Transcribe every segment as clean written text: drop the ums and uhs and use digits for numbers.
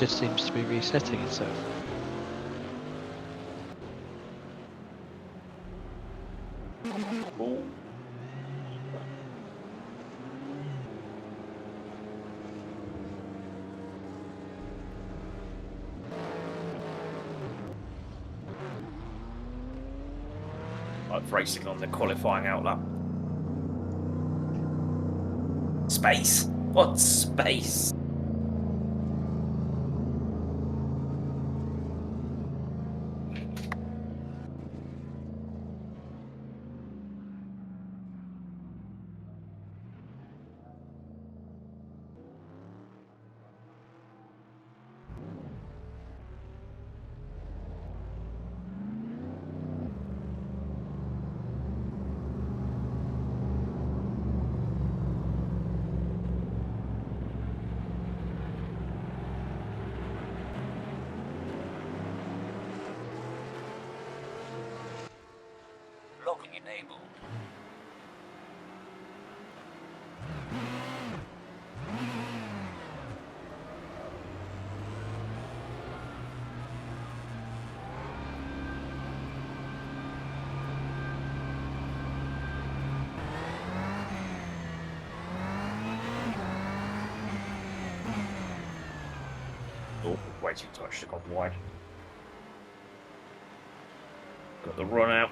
just seems to be resetting itself. Ooh. Like racing on the qualifying outlap. Space. What space? Logging enabled. Oh, way too tight, should have gone wide. Got the run out.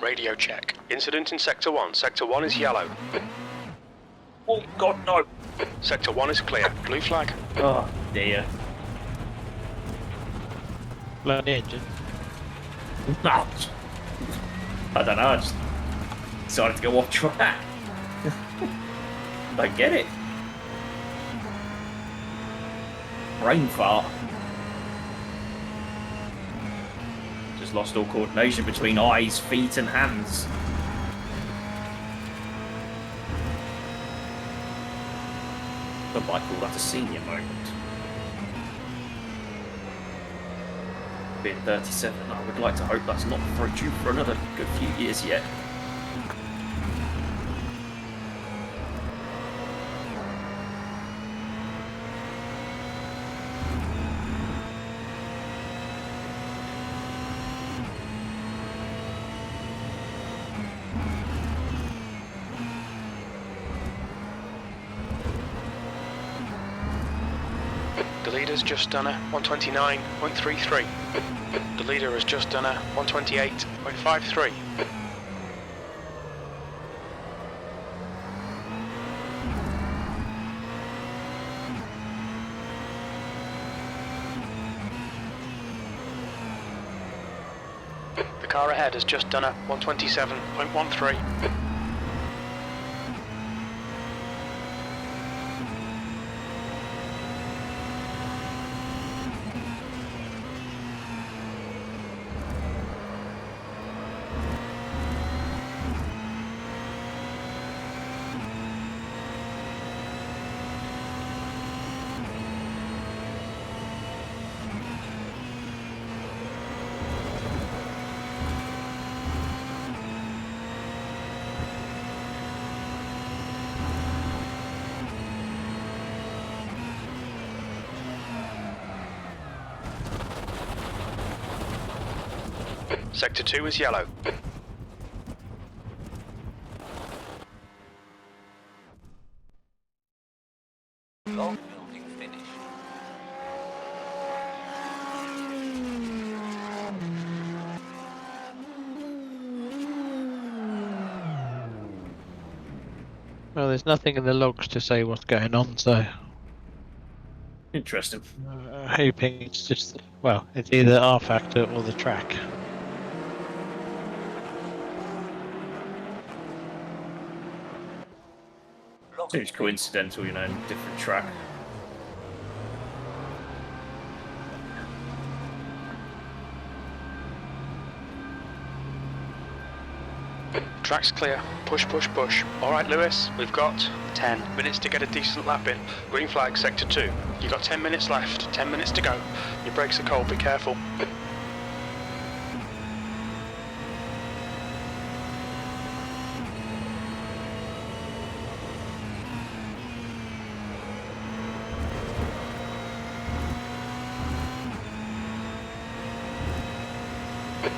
Radio check. Incident in Sector 1. Sector 1 is yellow. Oh god, no! Sector 1 is clear. Blue flag. Oh dear. Blow the engine. No. I don't know, I just decided to go off track. I get it. Brain fart. Just lost all coordination between eyes, feet and hands. I might call that a senior moment. Being 37, I would like to hope that's not due for another good few years yet. The leader's just done a 129.33. The leader has just done a 128.53. The car ahead has just done a 127.13. Sector 2 is yellow. Log building finished. Well, there's nothing in the logs to say what's going on, so Interesting. hoping it's just, well, it's either our factor or the track. Seems coincidental, you know, different track. Track's clear. Push, push, push. Alright, Lewis, we've got 10 minutes to get a decent lap in. Green flag, Sector 2. You've got 10 minutes left, 10 minutes to go. Your brakes are cold, be careful.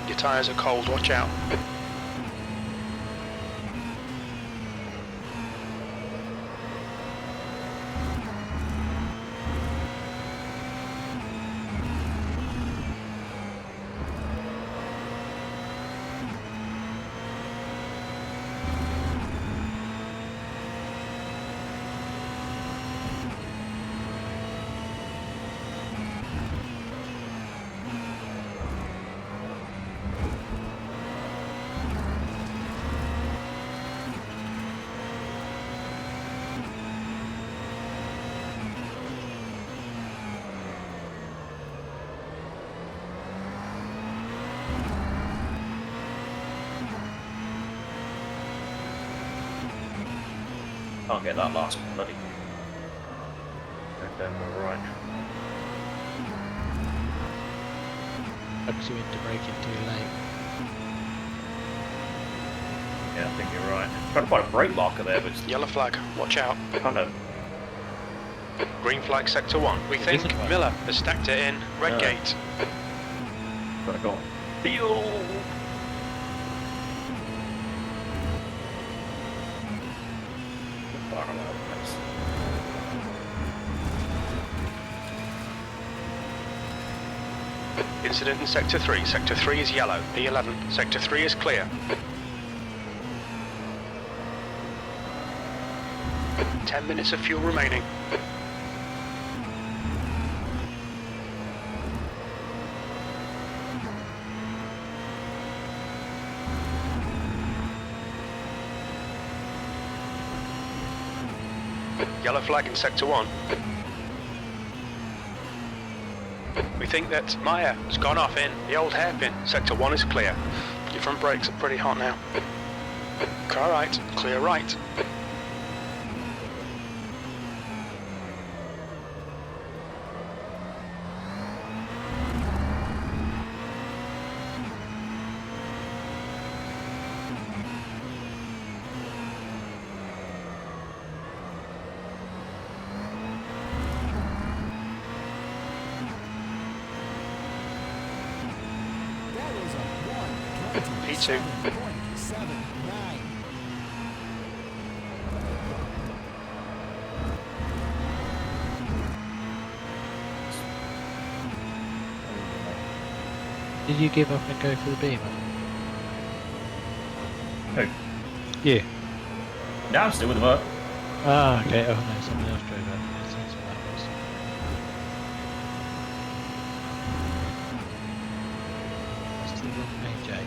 Your tyres are cold, watch out. Can't get that last bloody. Then we're right. Tucks you into braking too late. Yeah, I think you're right. Trying to find a brake marker there, but it's Yellow flag, watch out. kind of. Green flag sector 1. We think isn't one. Miller has stacked it in. Red No. gate. Gotta go on. Feel. Far away, place. Incident in sector 3. Sector 3 is yellow. P11. Sector 3 is clear. 10 minutes of fuel remaining. Yellow flag in sector 1. We think that Maya has gone off in the old hairpin. Sector 1 is clear. Your front brakes are pretty hot now. Car right, clear right. P2. Did you give up and go for the beamer? Who? You. No, I'm still with the work. Ah, okay. Oh no, someone else drove up. Yes, that's what that was. That's the wrong page, eh?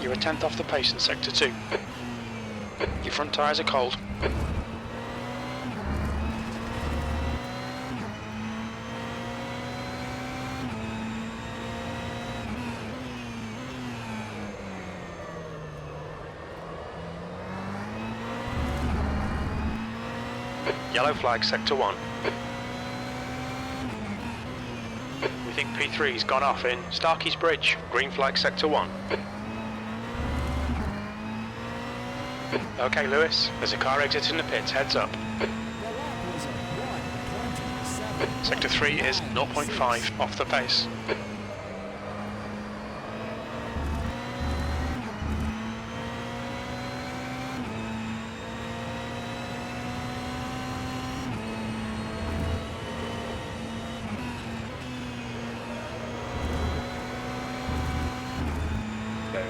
You're a tenth off the pace in sector 2. Your front tyres are cold. Yellow flag sector 1. We think P3's gone off in Starkey's Bridge. Green flag sector 1. Okay, Lewis, there's a car exiting the pits, heads up. Sector 3 is 0.5 off the pace. Go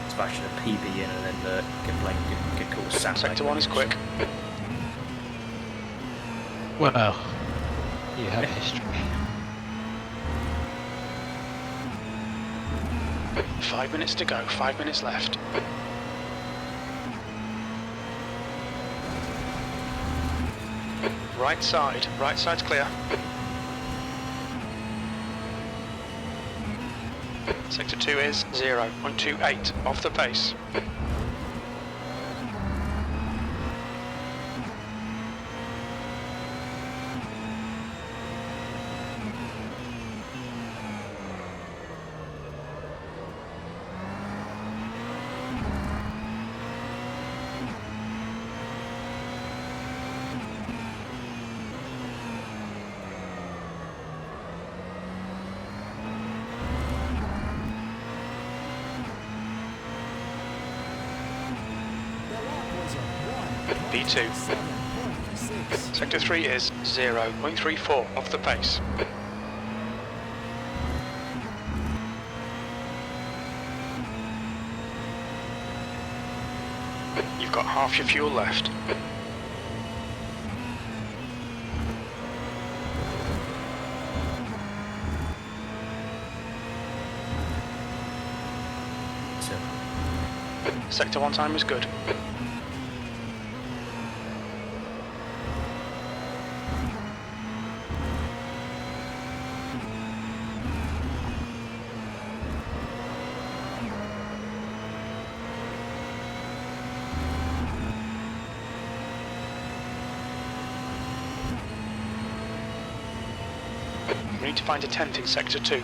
smashing a PB in and then get called sandbag. Sector 1 is quick. Well, you have history. 5 minutes to go, 5 minutes left. Right side's clear. Sector 2 is 0.28 off the pace. P2. Sector 3 is 0.34 off the pace. You've got half your fuel left. Sector 1 time is good. We need to find a tent in Sector 2.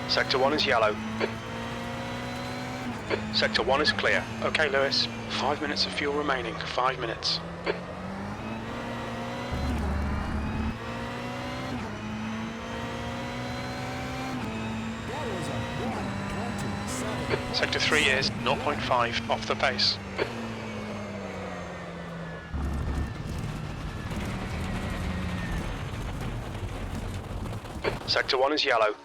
Sector 1 is yellow. Sector 1 is clear. Okay, Lewis. 5 minutes of fuel remaining. 5 minutes. Sector 3 is 0.5 off the pace. Sector 1 is yellow.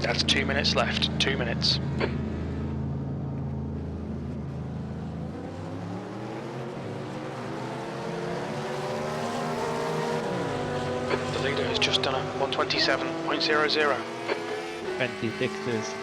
That's 2 minutes left. 2 minutes. The leader has just done a 127.00. 26s.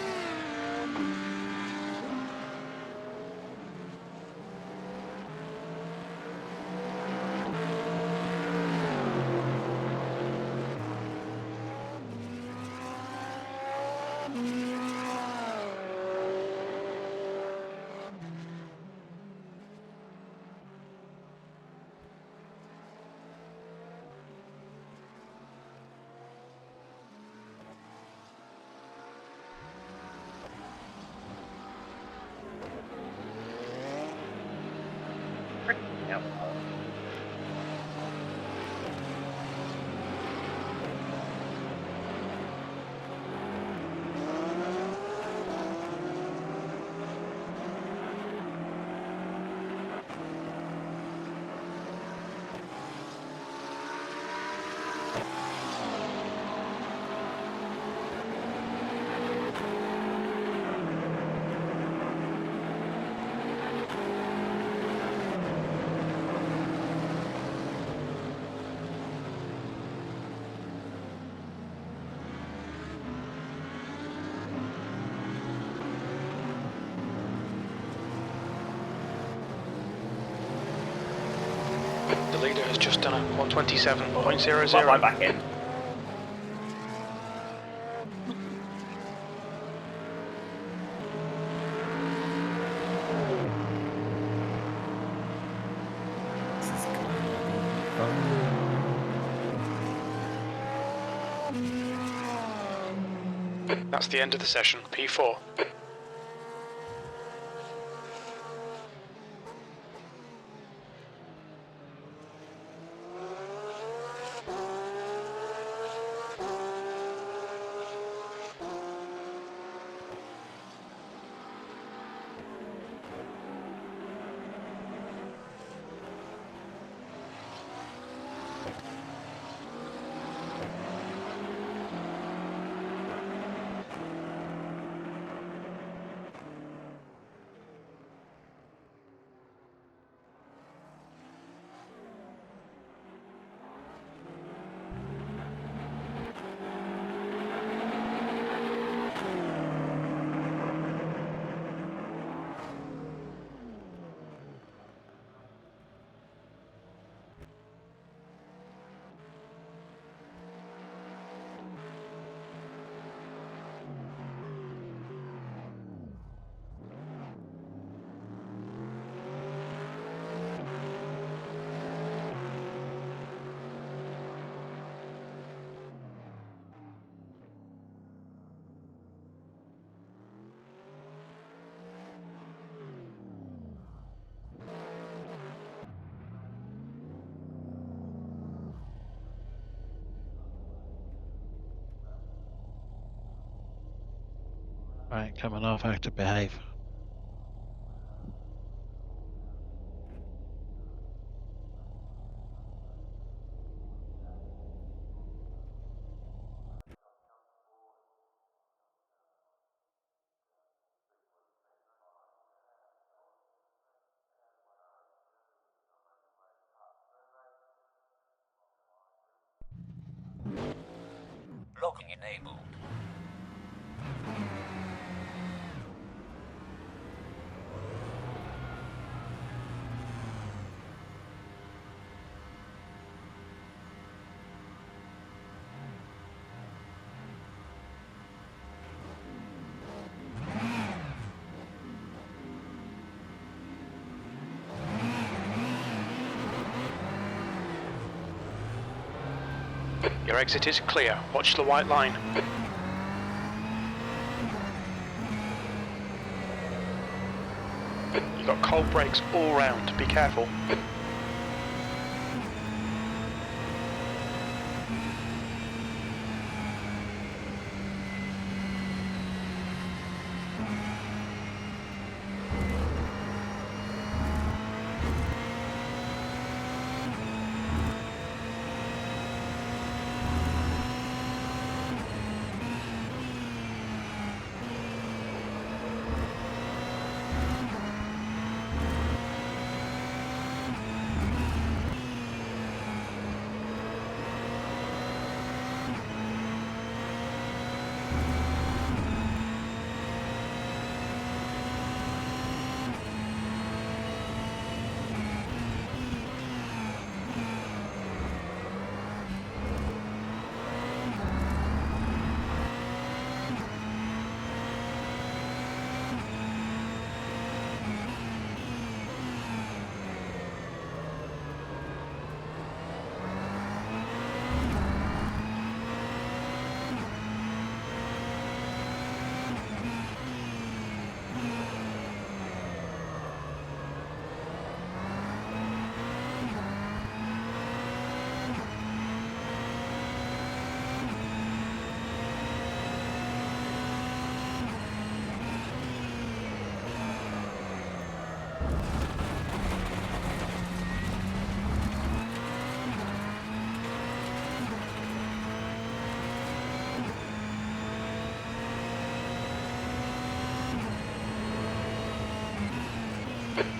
The leader has just done a 127.00. Right back in. That's the end of the session. P4. Right, come on, half actor, behave. Locking enabled. Your exit is clear. Watch the white line. You've got cold brakes all round. Be careful.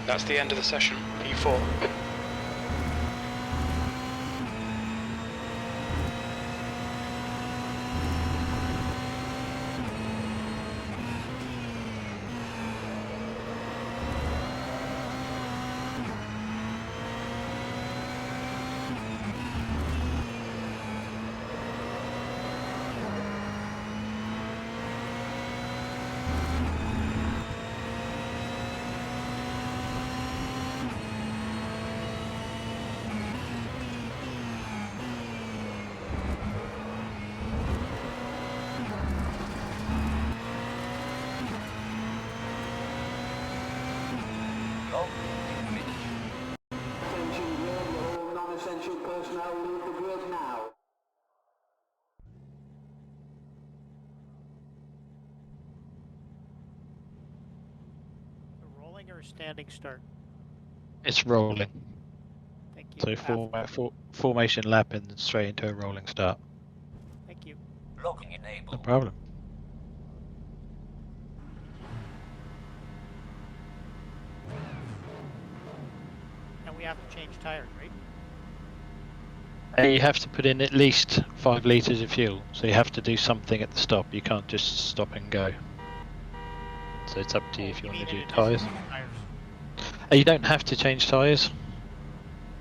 That's the end of the session. P4. Log building finished. Attention grid, all non-essential personnel leave the grid now. A rolling or a standing start? It's rolling. Thank you. So formation lap and straight into a rolling start. Thank you. Locking No enabled. problem. And we have to change tires, right? And you have to put in at least 5 litres of fuel, so you have to do something at the stop. You can't just stop and go. So it's up to you if you want to do tyres. Tires. You don't have to change tyres.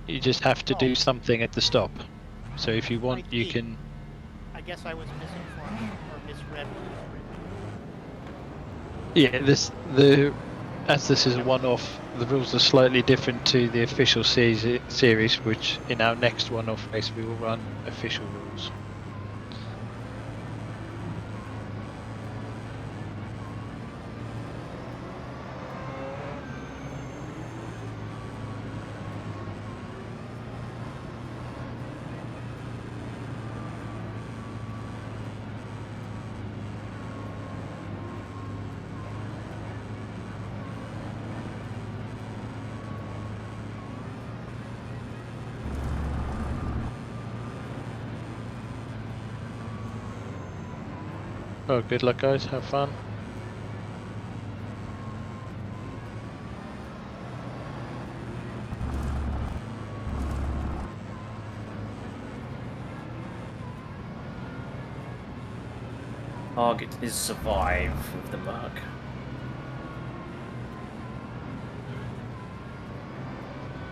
You just have to Oh. do something at the stop. So if you want, I you see. can. I guess I was misinformed or misread what was written. Yeah, as this is a one-off, the rules are slightly different to the official series, which in our next one-off race we will run official rules. Well, good luck, guys. Have fun. Target is survive with the bug.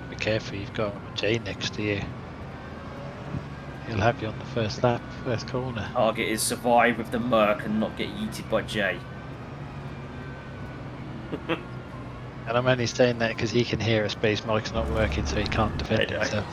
Be careful, you've got Jay next to you. He'll have you on the first lap, first corner. Target is survive with the Merc and not get yeeted by Jay. And I'm only saying that because he can hear us, but his mic's not working, so he can't defend himself.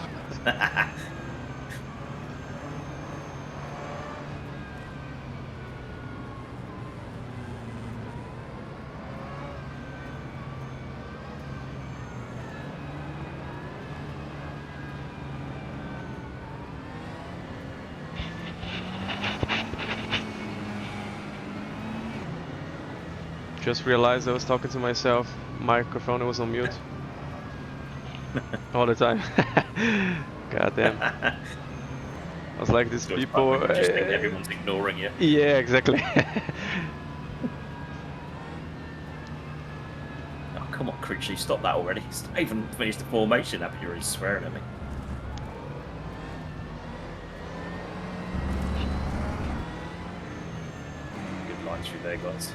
Just realized I was talking to myself. Microphone was on mute. All the time. God damn. I was like, these people. You just think everyone's ignoring you. Yeah, exactly. Oh, come on, Critchley, stop that already. I even finished the formation after you're already swearing at me. Good line through there, guys.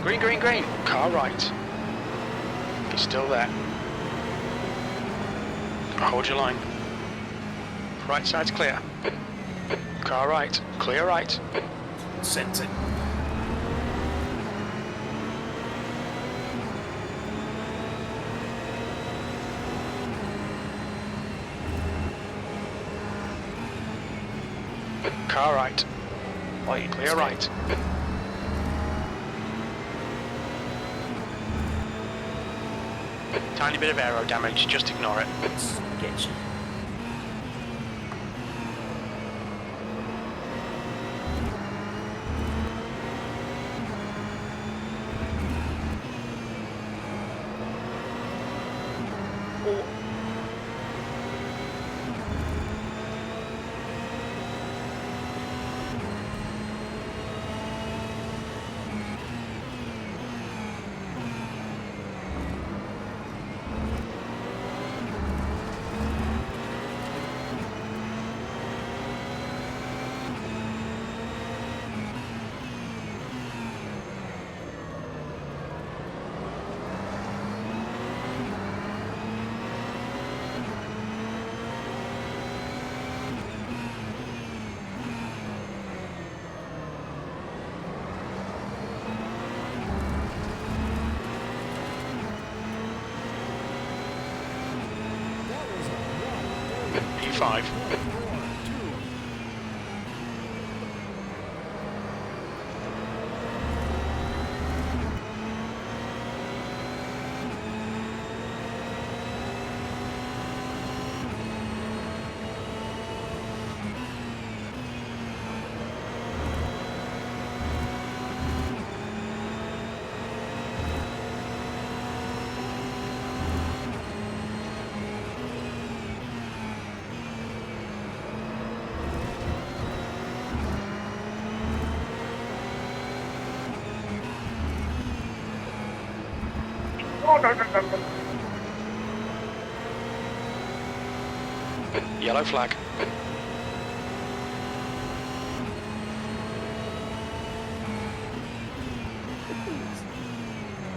Green, green, green. Car right. He's still there. Hold your line. Right side's clear. Car right. Clear right. Sent it. Car right. Clear right. Tiny bit of aero damage, just ignore it. Get you. P5. Yellow flag.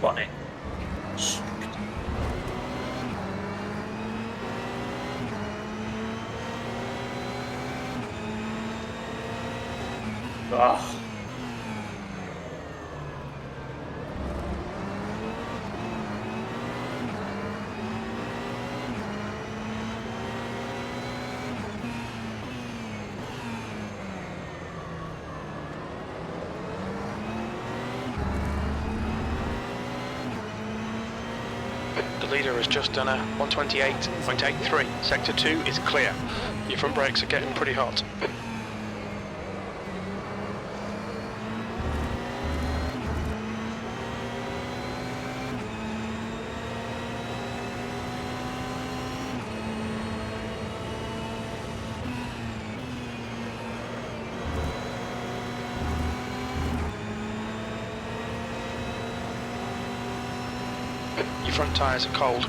Bonnet. Oh. The leader has just done a 128.83. Sector 2 is clear. Your front brakes are getting pretty hot. Your front tyres are cold.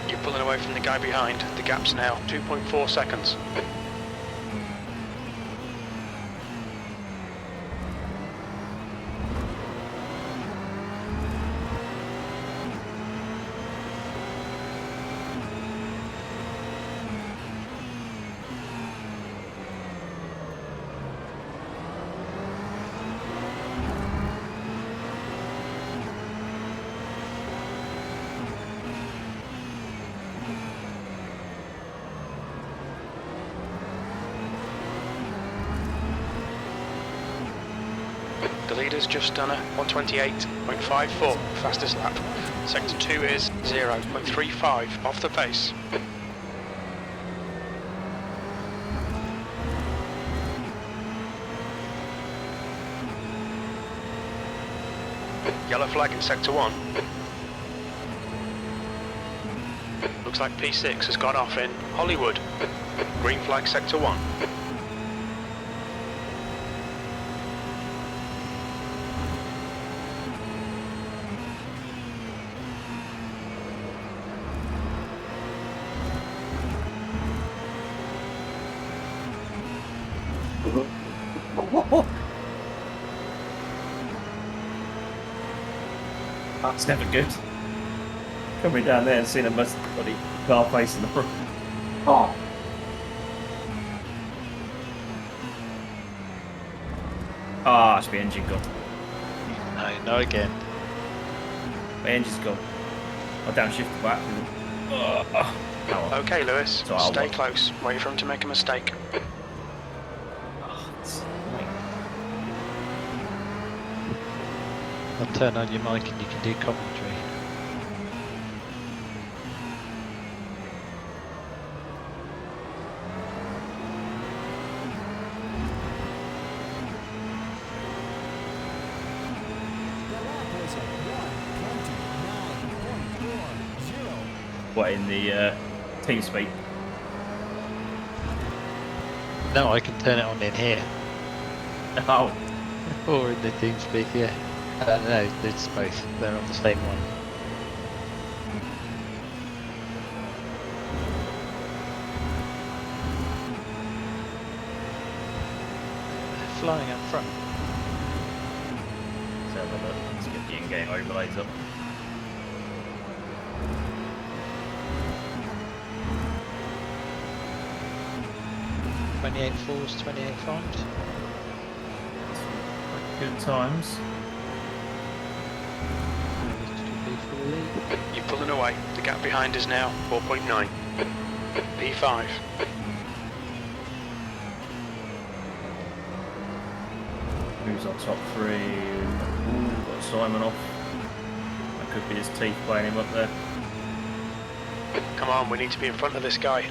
You're pulling away from the guy behind. The gap's now 2.4 seconds. The leader's just done a 128.54, fastest lap. Sector 2 is 0.35 off the pace. Yellow flag in Sector 1. Looks like P6 has gone off in Hollywood. Green flag Sector 1. That's never good. Coming down there and seeing a bloody car facing the front. Oh! Ah, that's my engine gone. No, no again. My engine's gone. I downshifted back. Okay, Lewis, So I'll stay look. close. Wait for him to make a mistake. Oh, it's annoying. I'll turn on your mic and you can do commentary. What, in the team speak? No, I can turn it on in here. Oh, Or in the TeamSpeak, yeah. No, it's both. They're on the same one. They're flying up front. so have a look. Let's get the in-game overlays up. .28.4s, 28.5s. Good times. You're pulling away. The gap behind is now 4.9. P5. Who's on top three? Ooh, got Simon off. That could be his teeth playing him up there. Come on, we need to be in front of this guy.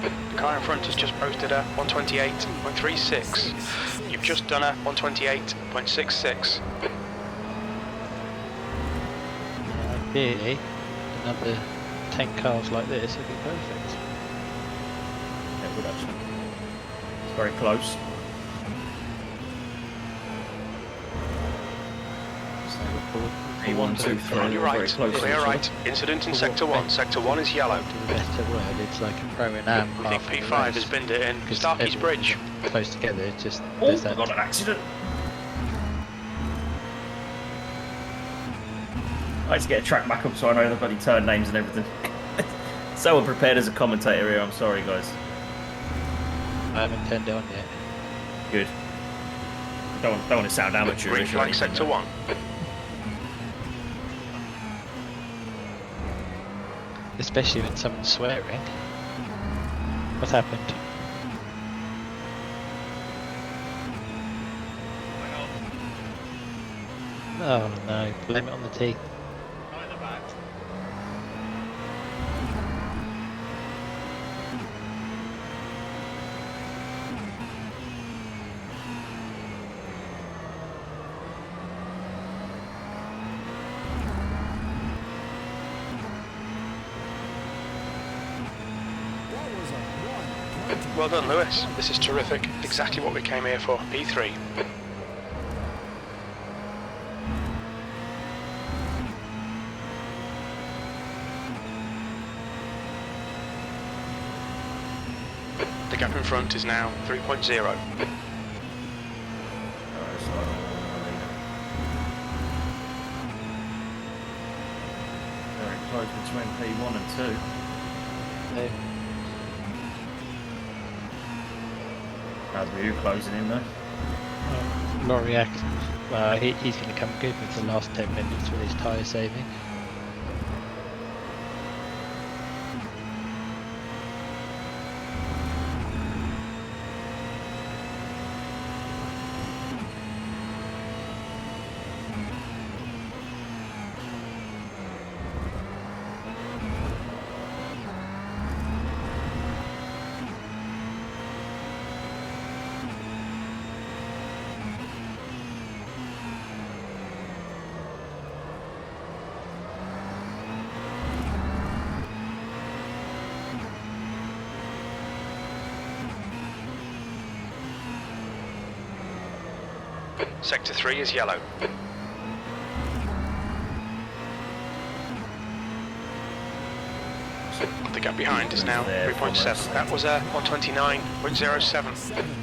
The car in front has just posted a 128.36. You've just done a 128.66. Ideally, another 10 cars like this would be perfect. Yeah, it would actually. It's very close. So P1, 2, 3. On your Very right, close to clear each other. right. Incident in Sector 1. Sector 1 is yellow. To the better word, it's like a pro and am. We think P5 has binned it in. Starkey's Bridge. Close together, it's just Oh, there's I that. got an accident. I had to get a track back up so I know the bloody turn names and everything. So unprepared as a commentator here, I'm sorry guys. I haven't turned it on yet. Good. Don't want to sound amateur. Green flag Sector 1. Especially when someone's swearing. What happened? Oh no, blame it on the teeth. Well done, Lewis. This is terrific. Exactly what we came here for. P3. The gap in front is now 3.0. Very close between P1 and 2. No. Abreu closing in though. Lauriac, well, he's going to come good with the last 10 minutes with his tyre saving. Sector 3 is yellow. The gap behind is now 3.7. That was 129.07.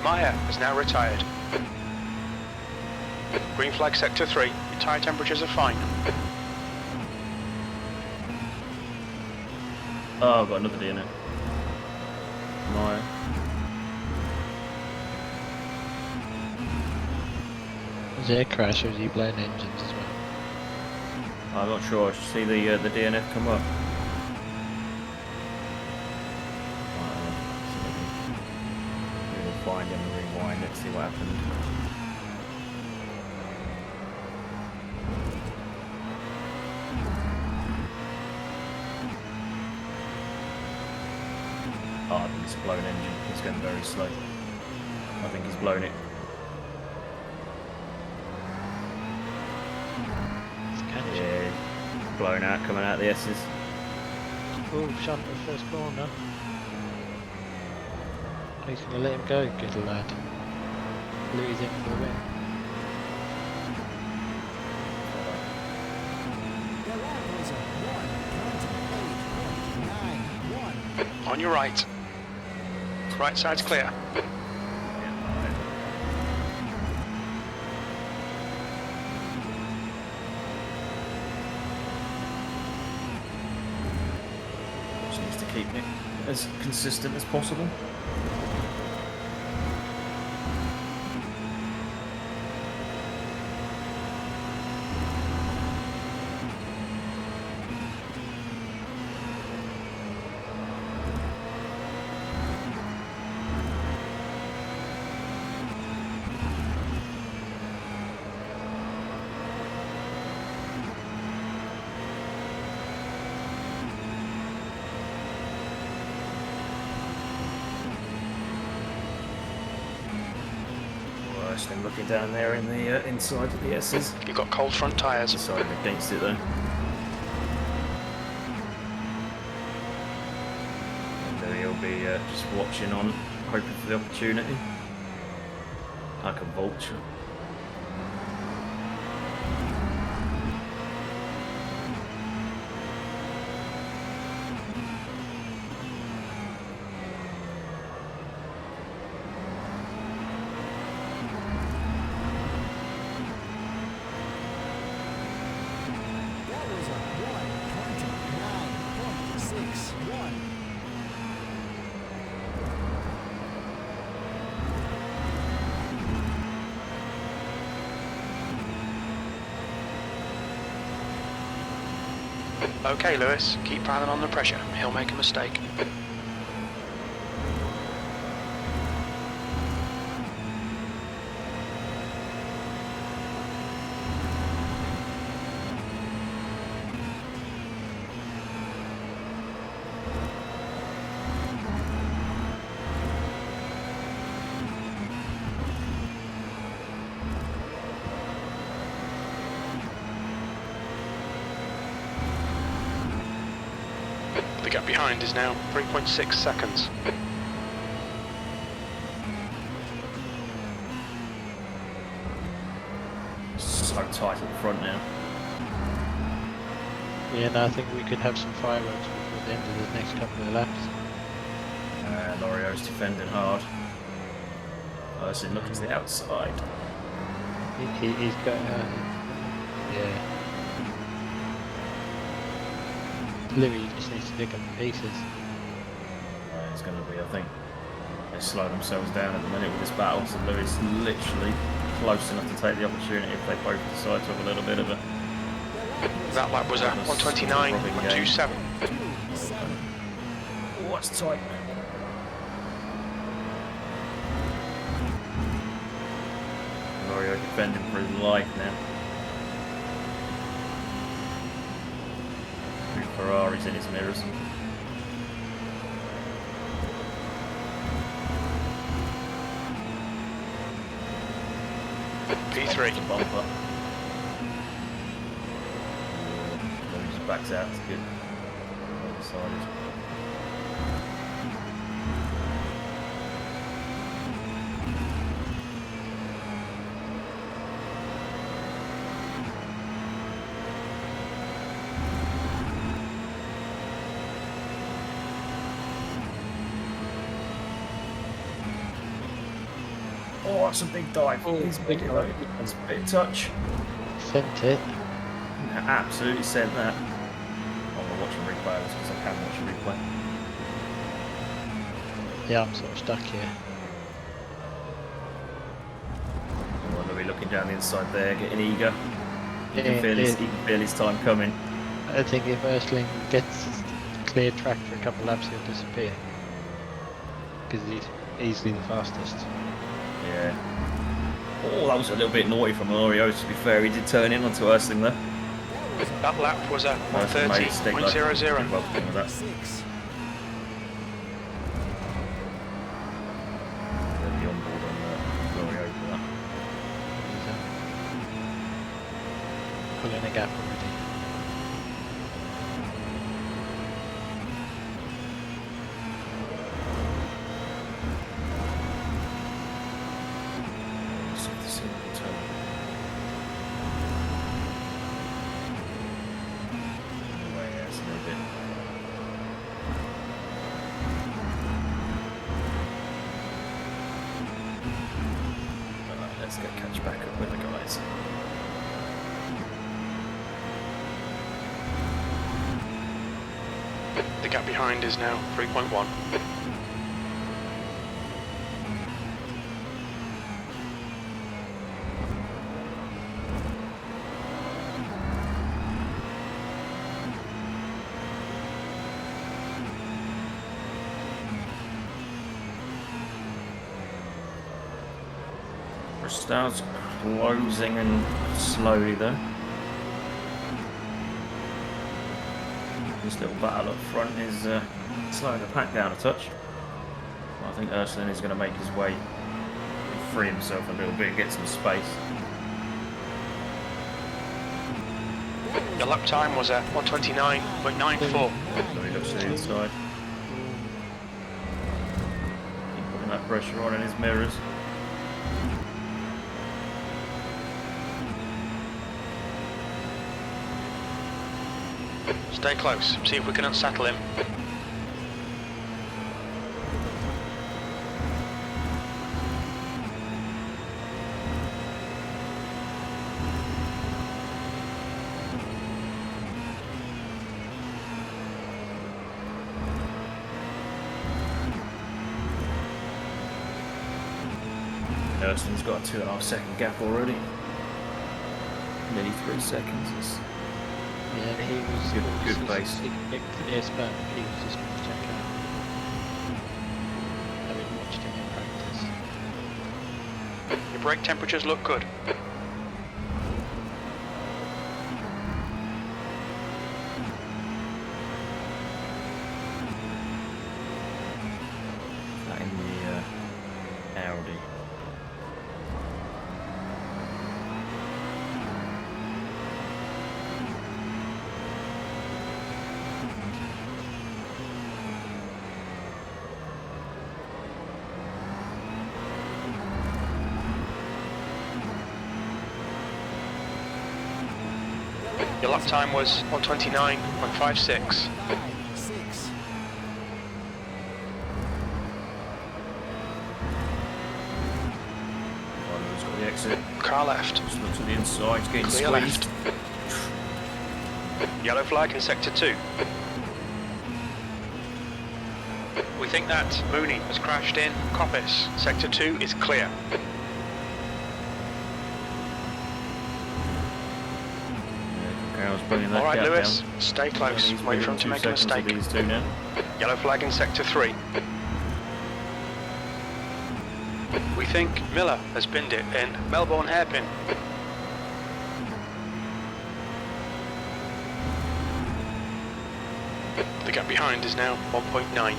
Meyer is now retired. Green flag Sector 3. Your tyre temperatures are fine. Oh, I've got another DNF. Maya. Was it a crash or is he blowing engines as well? I'm not sure. I should see the DNF come up. Rewind and rewind. Let's see what happened. Oh, I think it's a blown engine. It's going very slow. I think he's blown it. Yeah, blown out, coming out the S's. Oh, shot at the first corner. He's going to let him go, good lad. Louis in for the win. On your right. Right side's clear. Just needs to keep it as consistent as possible. Ursling looking down there in the inside of the S's. You've got cold front tyres. Deciding against it though. And he'll be just watching on, hoping for the opportunity. Like a vulture. Okay, Lewis, keep piling on the pressure. He'll make a mistake. The gap behind is now 3.6 seconds. So tight at the front now. Yeah, no, I think we could have some fireworks before the end of the next couple of laps. Lorio's defending hard. Ursling looking to the outside. He's got, yeah. Louis just needs to pick up the pieces. It's going to be, I think, they slow themselves down at the minute with this battle, so Louis is literally close enough to take the opportunity if they both decide to have a little bit of a... That lap was at 129.27. Oh, that's tight. Lorio defending for his life now. Two Ferraris in his mirrors. P3. Bumper. Louis backs out, it's good. Other side is... Oh, that's a big dive. Oh, He's big big dive. That's a bit of touch. Sent it. Absolutely sent that. I'm going to watch a replay because I can watch a replay. Yeah, I'm sort of stuck here. Oh, Louis looking down the inside there, getting eager. You Yeah, can feel his time coming. I think if Ursling gets clear track for a couple of laps, he'll disappear. Because he's easily the fastest. Yeah. Oh, that was a little bit naughty from Lorio, to be fair. He did turn in onto Ursling there. That lap was at Ursling made a mistake, like, 130.00. well done with that. The onboard on Lorio for that. He's pulling a gap already. Let's go catch back up with the guys. The gap behind is now 3.1. Starts closing and slowly though. This little battle up front is slowing the pack down a touch. I think Ursling is going to make his way free himself a little bit and get some space. Your lap time was 129.94. So he looks to the inside. Keep putting that pressure on in his mirrors. Stay close, see if we can unsettle him. Hurston's got a 2.5 second gap already. Nearly 3 seconds. It's Yeah, he was Good pace. Yes, but he was just going to check out. Having watched him in practice. Your brake temperatures look good. that in the Audi. Your lap time was 129.56. He's got the exit. Car left. Just looks at the inside, he's getting Clear squeezed. left. Yellow flag in sector 2. We think that Mooney has crashed in Coppice. Sector 2 is clear. Carroll's bringing that Alright gap Lewis, down. stay close. He's Wait for him within to 2 make a seconds of mistake. these two now. Yellow flag in sector 3. We think Miller has binned it in Melbourne hairpin. The gap behind is now 1.9.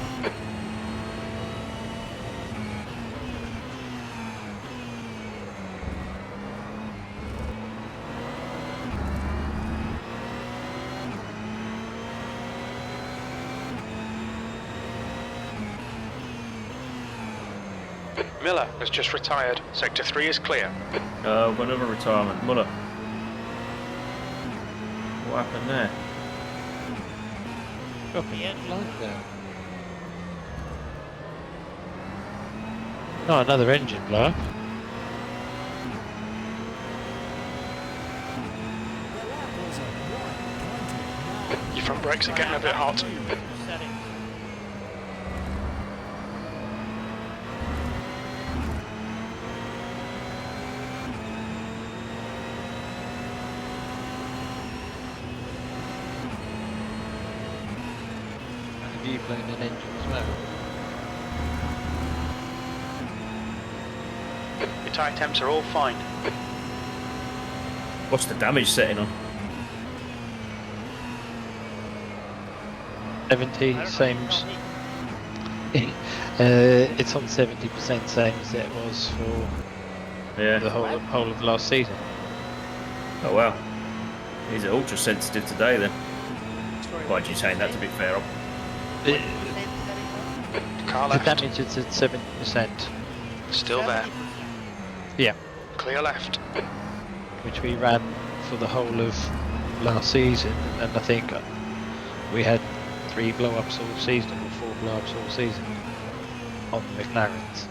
Miller has just retired. Sector 3 is clear. We've got another retirement. Muller. What happened there? Dropping light down. Oh, another engine blow up. Your front brakes are getting a bit hot. Settings. Have you blown an engine as well? Your tyre temps are all fine. What's the damage setting on? 70, same. It's on 70%, same as it was for Yeah. the whole of last season. Oh wow. He's ultra sensitive today then. Why'd you say that to be fair? The, Car the left. damage is at 70%, Still there. yeah, Clear left. which we ran for the whole of last season, and I think we had 3 blow-ups all season, or 4 blow-ups all season on the McLarens.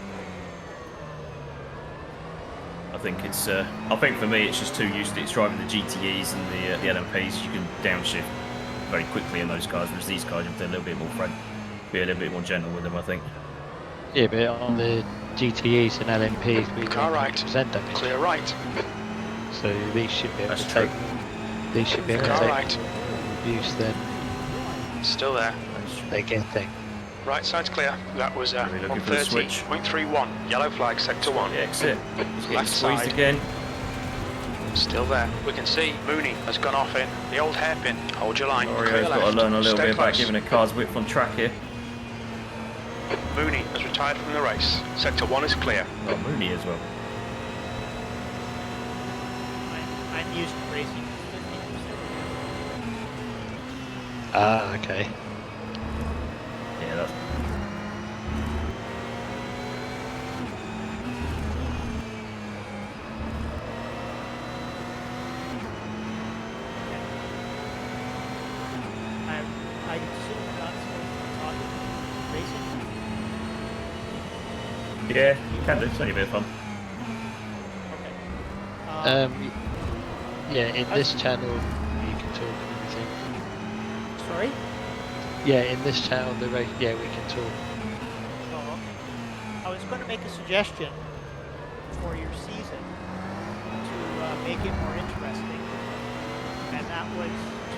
I think it's. I think for me, it's just too used to it's driving the GTEs and the LMPs. You can downshift very quickly in those cars, whereas these cars, you have to be a little bit more friendly, be a little bit more gentle with them. I think. Yeah, but on the GTEs and LMPs, we Car got right. 100% damage. Clear right. So these should be able That's to true. take. These should be able to Car take right. more abuse than Still there. they get. Right side's clear. That was Are we looking for the switch? 130.31. Yellow flag, sector 1. The exit. He's getting Left squeezed side. again. Still there. We can see Mooney has gone off in the old hairpin. Hold your line. Orio's Clear got to left. learn a little Stay bit about close. giving a car's width on track here. Mooney has retired from the race. Sector 1 is clear. Oh, Mooney as well. I'm used to racing 50%. Ah, okay. Yeah, that's. I assume we're not supposed to be talking racing. Yeah, you can do. It's only a bit of fun. Okay. Yeah, in this channel you can talk and everything. Sorry? Yeah, in this channel the race. Yeah, we can talk. Oh, okay. I was going to make a suggestion for your season to make it more interesting, and that was to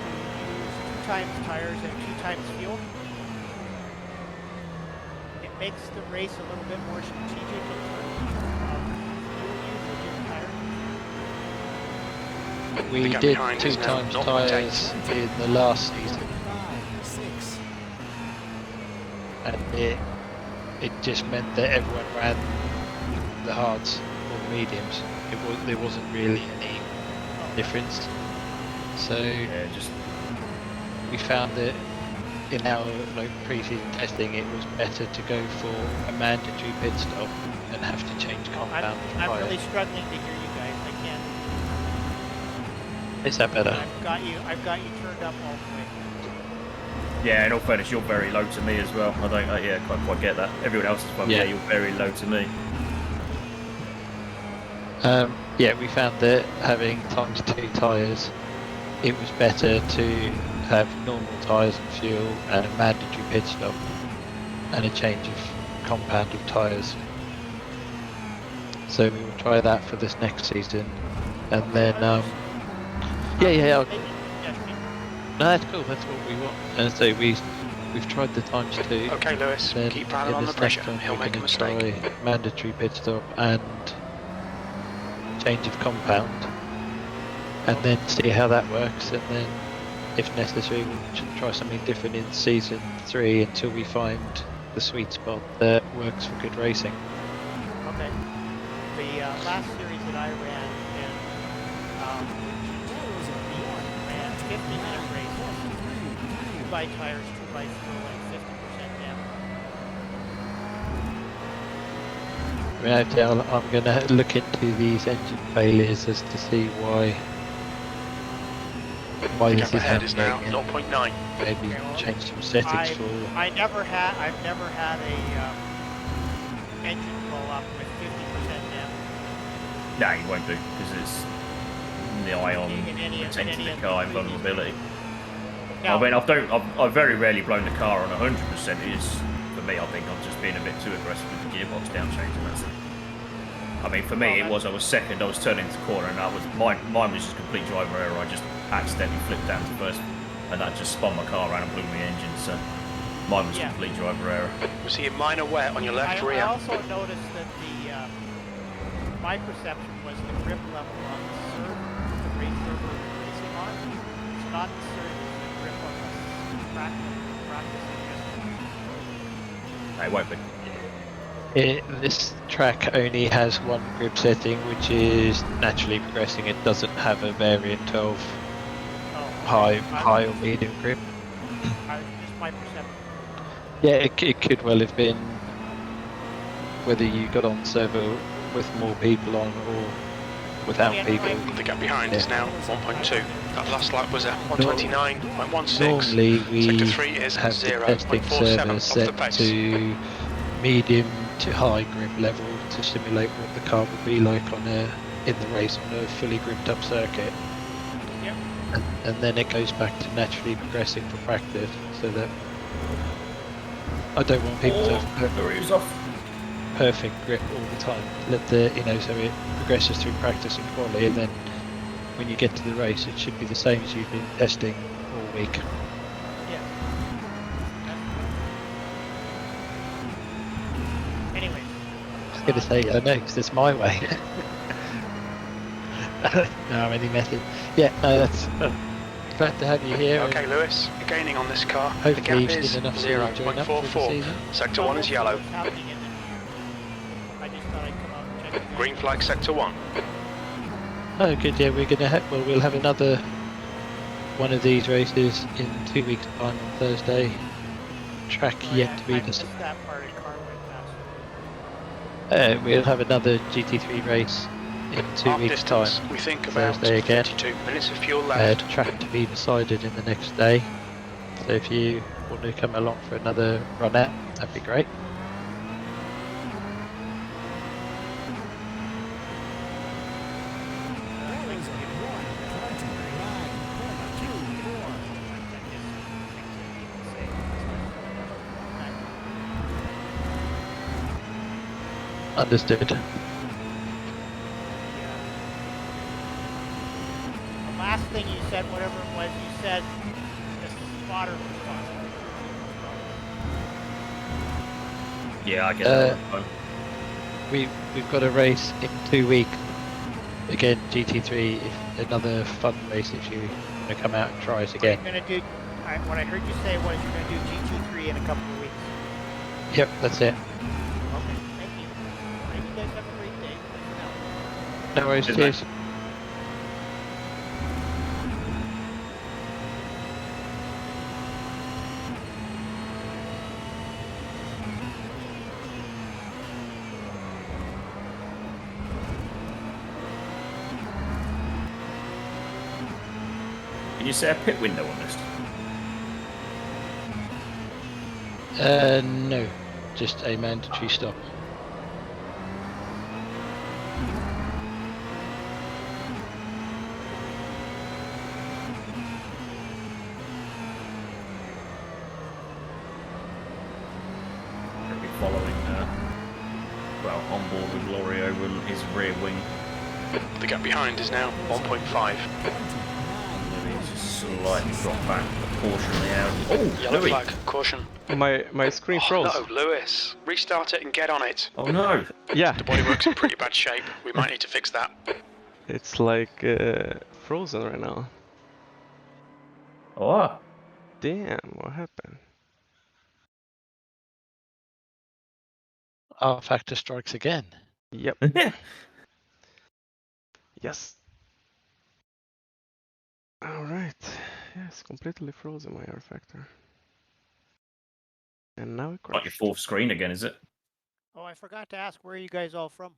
use 2 times tires and 2 times fuel. It makes the race a little bit more strategic in terms of fuel usage and tire. We The gap did behind 2 is now times 0.8. tyres in the last season, 6. and it just meant that everyone ran the hards or the mediums. There wasn't really any difference. So Yeah, just. we found that in our pre-season testing, it was better to go for a mandatory pit stop and have to change compound of I'm tyre. really struggling to hear you guys. I can't. Is that better? I've got you turned up all the way. Yeah, in all fairness, you're very low to me as well. I don't. Yeah, quite get that. Everyone else is fine. Yeah. Yeah, you're very low to me. Yeah, we found that having times 2 tyres, it was better to have normal tyres and fuel and a mandatory pit stop and a change of compound of tyres. So we will try that for this next season, and then yeah. Maybe. No, that's cool. That's what we want. And so we've tried the times 2. Okay, Lewis, Then keep piling in on the this next pressure. one, He'll we're make a gonna mistake. try mandatory pit stop and change of compound, and then see how that works. And then, if necessary, we'll try something different in season 3 until we find the sweet spot that works for good racing. Okay. The last series that I ran in, ran 50-minute races, 2 by tires, 2 by fuel, and 50% down. I mean, I'm going to look into these engine failures as to see why The this gap is ahead is now happening, 0.9. and maybe change some settings for. I've never had a engine blow up with 50% down. No, you won't do because it's the ion In any retained to the of car the vulnerability. Now, I mean, I've very rarely blown the car on 100%. Is for me, I think I'm just being a bit too aggressive with the gearbox down change, and that's it. I mean, for me, I was second. I was turning into the corner, and that was mine was just complete driver error. I just accidentally flipped down to first, and that just spun my car around and blew my engine. So mine was complete driver error. We see a minor wet on your left I rear. also noticed that my perception was the grip level on the server, the race server we're racing on, it's not the grip on the practice yesterday. No, it won't be. This track only has one grip setting, which is naturally progressing. It doesn't have a variant of high or medium grip. Just my perception. Yeah, it could well have been whether you got on server with more people on or without people. The gap behind is now 1.2. That last lap was at 129.16. Normally we Sector 3 is have the testing 0.47 server off the set pace. to medium to high grip level to simulate what the car would be like in the race on a fully gripped up circuit. Yep. And then it goes back to naturally progressing for practice, so that I don't want people to have perfect grip all the time. Let so it progresses through practice and quality, and then when you get to the race, it should be the same as you've been testing all week. Yeah. Anyway. I was going to say, I know, because it's my way. No, any method. Yeah, no, that's glad to have you here. Okay, and Lewis, you're gaining on this car. The Hopefully gap you've is seen enough to join up for the 0.44. season. Sector Well, 1 we'll is see yellow. what's happening in the new year. I just thought I'd come out and check you guys Green out. flag sector 1. Oh, good. Yeah, we're gonna well, we'll have another one of these races in 2 weeks' time on Thursday. Track Sorry, yet to be I decided. missed that part. A car went past. We'll have another GT3 race in 2 Half weeks' time. distance, we think about Thursday again. 32 minutes of fuel left. Track to be decided in the next day. So if you want to come along for another run out, that'd be great. Understood. The last thing you said, whatever it was, you said the spotter was talking. Yeah, I get that. We've got a race in 2 weeks. Again, GT3, if another fun race if you want to come out and try us again. You're gonna do. What I heard you say was you're gonna do GT3 in a couple of weeks. Yep, that's it. Okay, thank you. All right, you guys have a great day. Let me know. No worries, Cheers, cheers. Can you set a pit window on this? No, just a mandatory stop. Gonna be following, well, on board with Lorio with his rear wing. The gap behind is now 1.5. Louis just slightly dropped back proportionally out. Oh, Yellow Louis! flag, caution. My screen froze. No, Lewis, restart it and get on it. Oh no! Yeah, The bodywork's in pretty bad shape. We might need to fix that. it's like frozen right now. Oh, Damn, what happened? R factor strikes again. Yep. Yes. Alright. Yeah, it's completely frozen my R factor. And now it Like your crashed. fourth screen again, is it? Oh, I forgot to ask, where are you guys all from?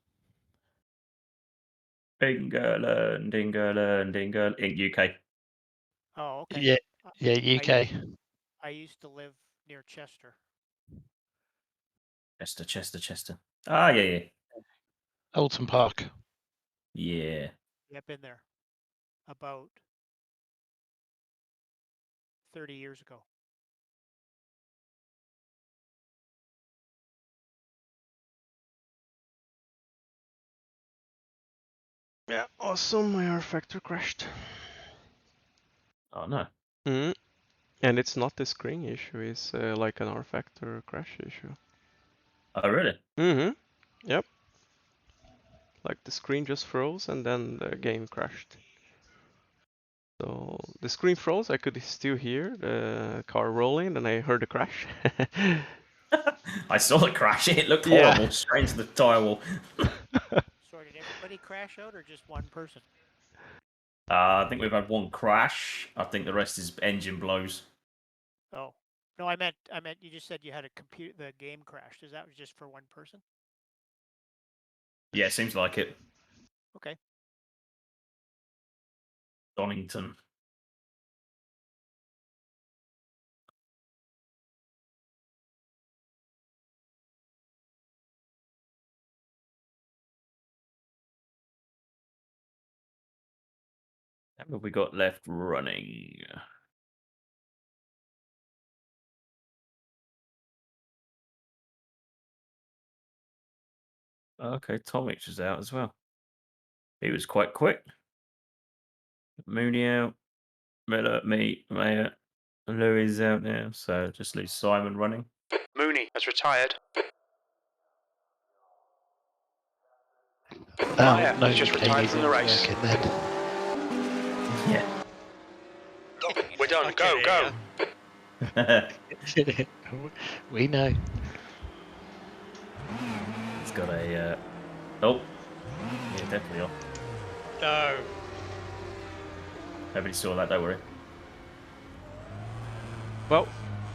England, UK. Oh, okay. Yeah, Uh, yeah, UK. I used to live near Chester. Chester. Ah, yeah. Alton Park. Yeah. Yeah, I've been there about 30 years ago. Yeah, awesome, my R factor crashed. Oh no. Mm. And it's not a screen issue, it's like an R factor crash issue. Oh really? Mm-hmm. Yep. Like the screen just froze and then the game crashed. So the screen froze, I could still hear the car rolling and I heard the crash. I saw the crash. It looked Yeah. horrible. Straight into the tire wall. So did everybody crash out or just one person? I think we've had one crash. I think the rest is engine blows. Oh, no, I meant you just said you had the game crashed. Is that just for one person? Yeah, seems like it. Okay. Donington. What have we got left running? Okay, Tomic is out as well. He was quite quick. Mooney out. Miller, me, Mayer, Louis is out now, so just leaves Simon running. Mooney has retired. Oh, Maya no, has just UK retired is from the race. working then. Yeah. done. I Go, can go. hear We know. It's got a. Oh, yeah, definitely off. No. Nobody saw that. Don't worry. Well,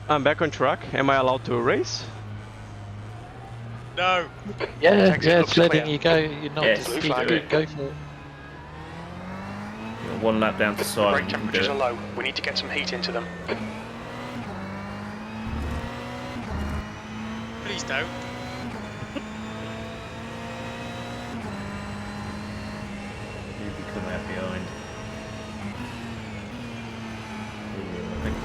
I'm back on track. Am I allowed to race? No. Yeah, Exit yeah, looks it's letting clear. you go. You're not Yes, Blue you flag. can go for it. You've got 1 lap down to Simon. Brake You can do temperatures it. are low. We need to get some heat into them. Please don't. You'll be coming out behind. Ooh, I think.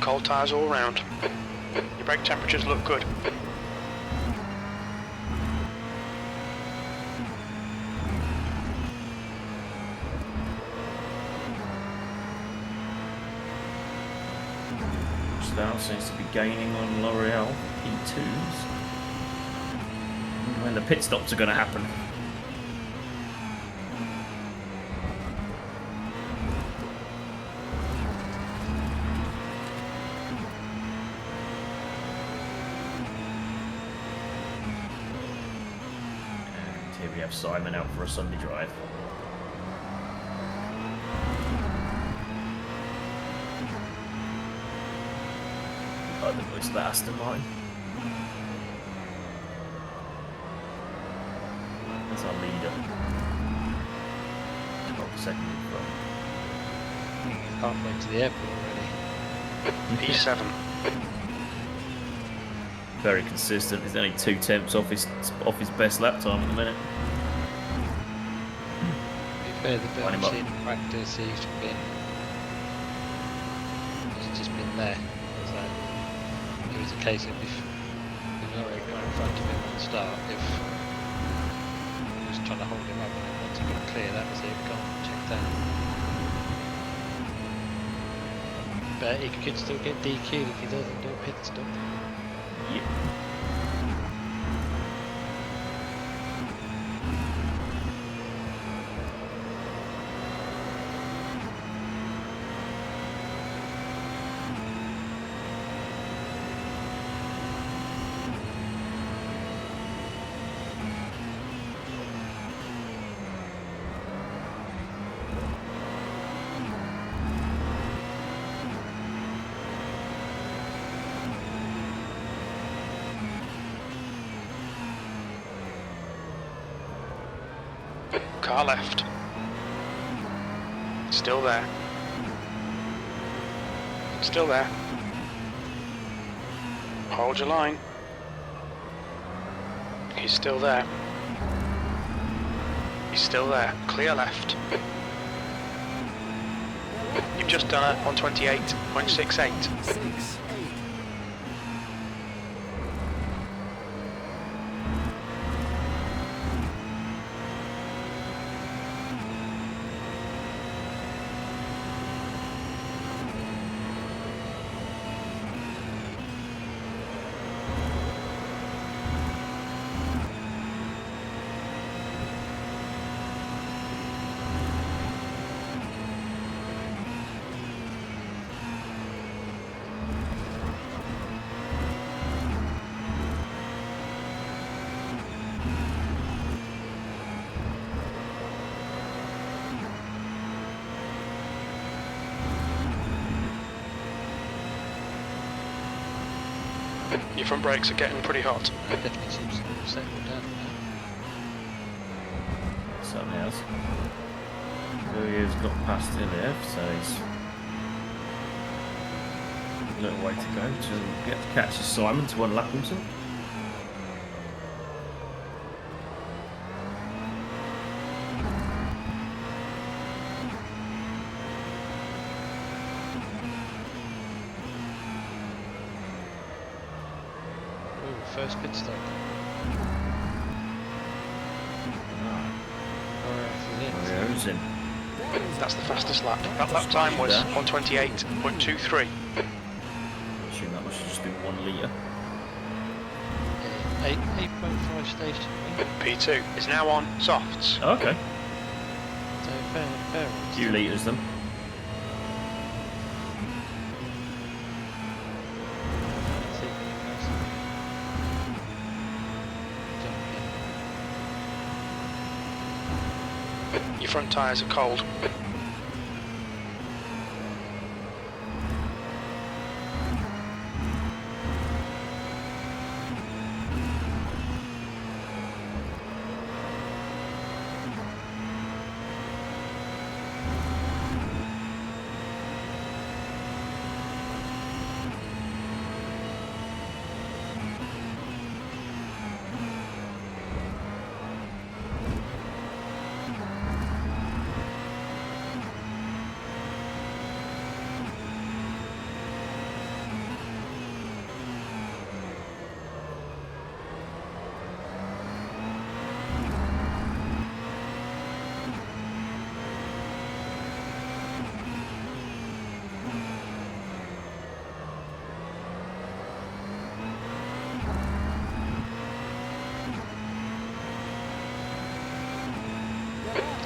Cold tyres all round. Your brake temperatures look good. Now seems to be gaining on L'Oreal P2s. Wonder when the pit stops are going to happen. And here we have Simon out for a Sunday drive. I think it's the Aston Martin. That's our leader. 12 seconds in front. Halfway to the airport already. E7. Very consistent. He's only 2 tenths off his best lap time at the minute. To be fair, the bit Line him I've up. seen in practice, he's just been there. So it was a case of if Laurie got in front of him at the start, if he was trying to hold him up and then once he got clear, that was it, gone, checked out. But he could still get DQ'd if he doesn't do a pit stop. Yep. Car left. Still there. Still there. Hold your line. He's still there. He's still there. Clear left. You've just done it on 28.68. Your front brakes are getting pretty hot. It definitely seems to have settled down now. Something else. Abreu's got past LF, so he's a little way to go to get to catch Simon to unlap himself. Ooh, first pit stop. Abreu's in. That's the fastest lap. That lap time was 128.23. I assume that must have just been 1 litre. 8.5 station. P2 is now on softs. Oh, okay. So fair. A few litres then. Your front tyres are cold.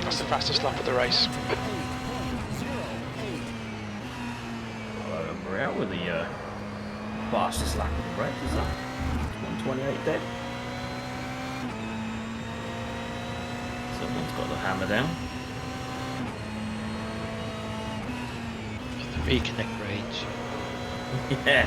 That's the fastest lap of the race. We're out with the fastest lap of the race, is that? 128 dead. Someone's got the hammer down. The reconnect range. Yeah.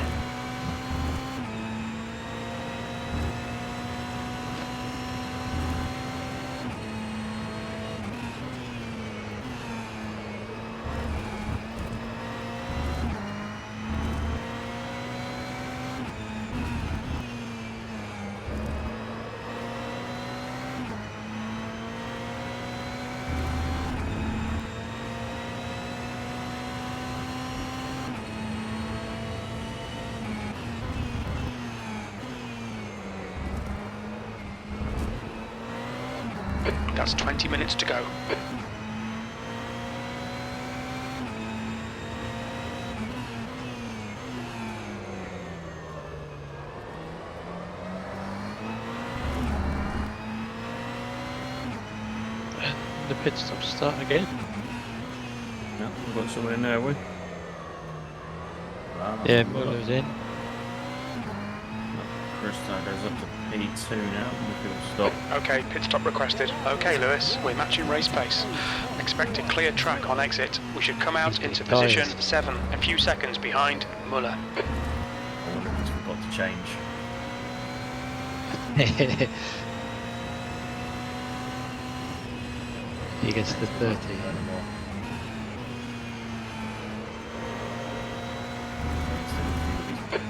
That's 20 minutes to go. And the pit stop start again. Yeah, we've got someone in there, have we? Yeah, Muller's in. Chris goes up to P2 now. We'll stop. Okay, pit stop requested. Okay, Lewis, we're matching race pace. Expect a clear track on exit. We should come out into position 7, a few seconds behind Muller. I wonder if he's forgot to change. He gets the 30.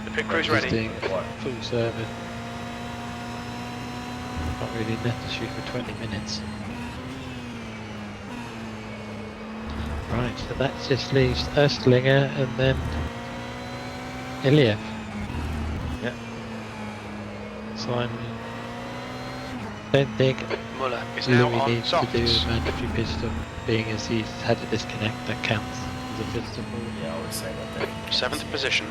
The pit crew's He's ready. doing full service. Not really necessary for 20 minutes. Right, so that just leaves Erstlinger and then Iliev. Yeah. So I don't think Muller is now Louis on needs to do a softs. mandatory pit stop, being as he's had a disconnect that counts as a pit stop. Yeah, I would say that definitely. 7th position.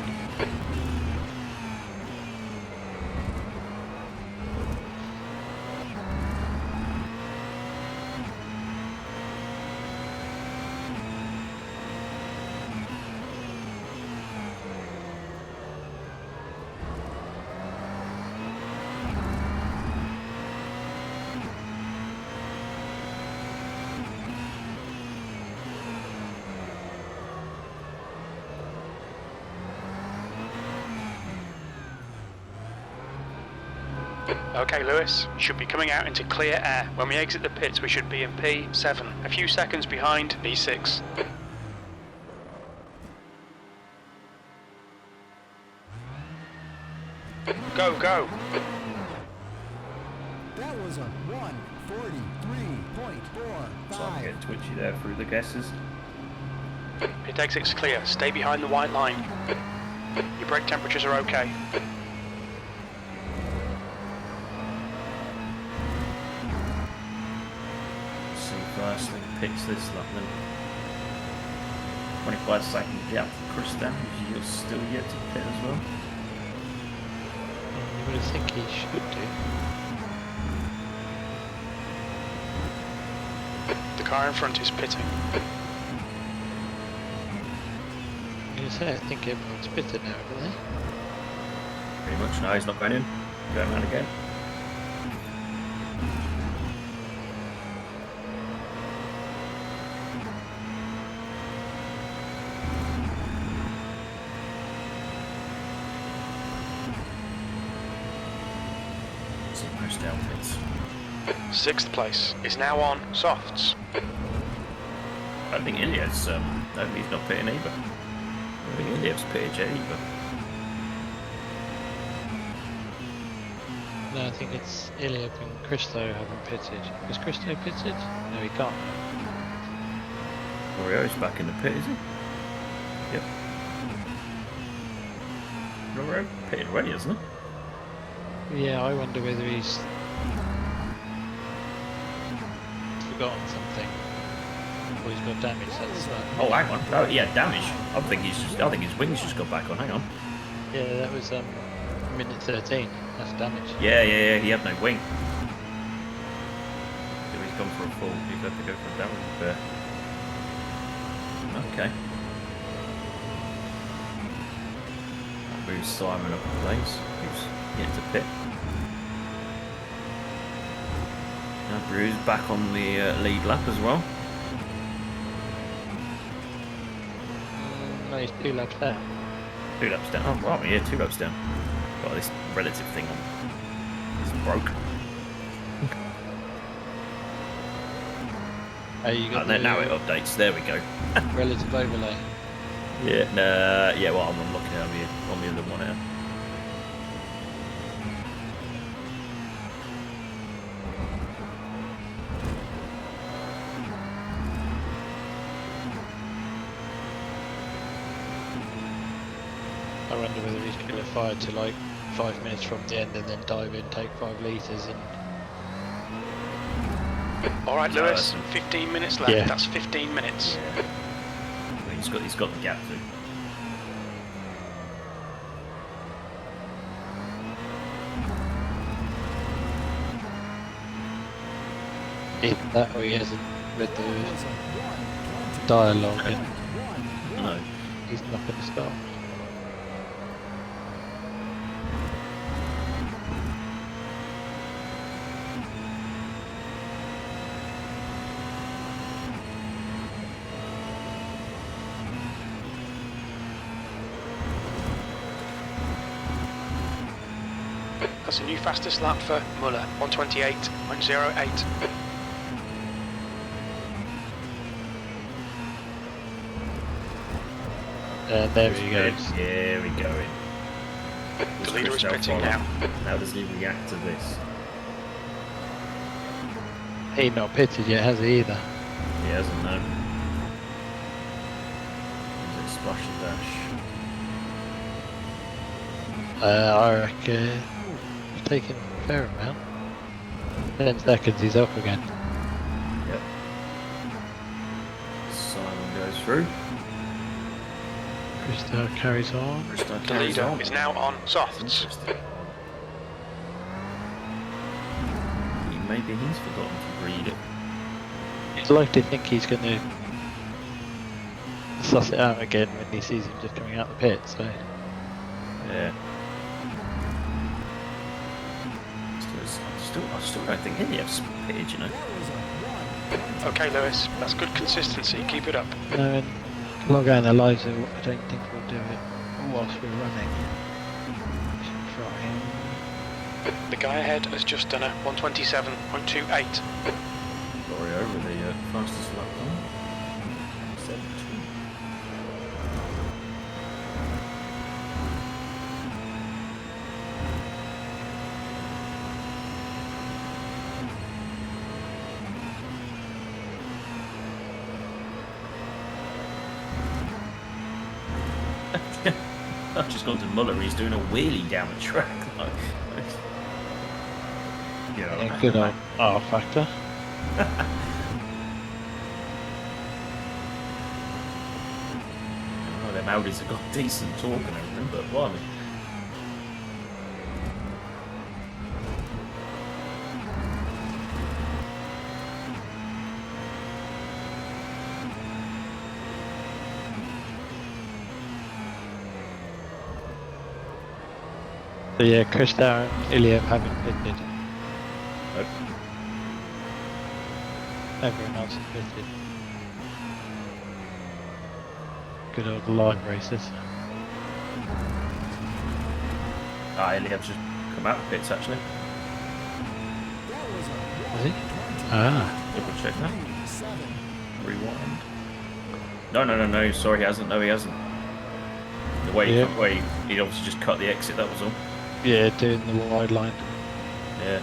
Okay, Lewis, should be coming out into clear air. When we exit the pits, we should be in P7, a few seconds behind P6. Go, go! That was a 1:43.45. So I'm getting twitchy there through the guesses. Pit exit's clear. Stay behind the white line. Your brake temperatures are okay. First thing picks this lap then. 25 second gap for Chris down, you're still yet to pit as well. You would would think he should do. The car in front is pitting. I'm going to say, I think everyone's pitted now, don't they? Pretty much. No, he's not going in. Going around again. Most outfits. 6th place is now on softs. I don't think Iliev's, no, he's not pitting either. I don't think Iliev's pitted yet either. No, I think it's Iliev and Christo haven't pitted. Is Christo pitted? No, he can't. Abreu's back in the pit, is he? Yep. Abreu pitted already, isn't he? Yeah, I wonder whether he's forgotten something or he's got damage. That's Oh, hang on. Oh, yeah, damage. I think his wings just got back on. Hang on. yeah, that was minute 13. That's damage. Yeah. He had no wing. So he's gone for a full. He's had to go for a damage repair. Okay. That moves Simon up in place. Who's yet to pit. Abreu's back on the lead lap as well. No, he's 2 laps down. 2 laps down. Oh, right, yeah, 2 laps down. Got this relative thing on. It's broke. Oh, you got Now it updates. There we go. relative overlay. Yeah, yeah. Well, I'm looking at on the other one now. I wonder whether he's going to fire to like 5 minutes from the end and then dive in, take 5 litres and... Alright, Lewis, 15 minutes left. Yeah. That's 15 minutes. Yeah. Well, he's got the gap too. Either that or he hasn't read the dialogue and No. he's not going to start. That's a new fastest lap for Muller, 128.08. There he goes. Yeah, we go in. The leader is pitting now. How does he react to this? He not pitted yet, has he either? He hasn't, no. Is it splash and dash? I reckon he's taking a fair amount. 10 seconds, he's up again. Yep. Simon goes through. Christo carries on. Christo The carries leader on. is now on softs. Interesting. Maybe he's forgotten to read it. I'd like to think he's going to suss it out again when he sees him just coming out the pit, so... Yeah. I still don't think Iliev's pitted, you know. Okay, Lewis, that's good consistency. Keep it up. No, and log analyzer, I don't think we'll do it whilst we're running. We should try. The guy ahead has just done a 127.28. Glory over the fastest lap time. 17. I've just gone to Muller, he's doing a wheelie down the track. Yeah, good old R factor. Oh, them Audis have got decent torque and everything, but blimey. So yeah, Krista and Ilya haven't pitted. Nope. Everyone else has pitted. Good old line races. Iliev's just come out of pits actually. Is he? Ah. Double check that. Rewind. No, sorry, he hasn't. No, he hasn't. The way he obviously just cut the exit, that was all. Yeah, doing the wide line. Yeah.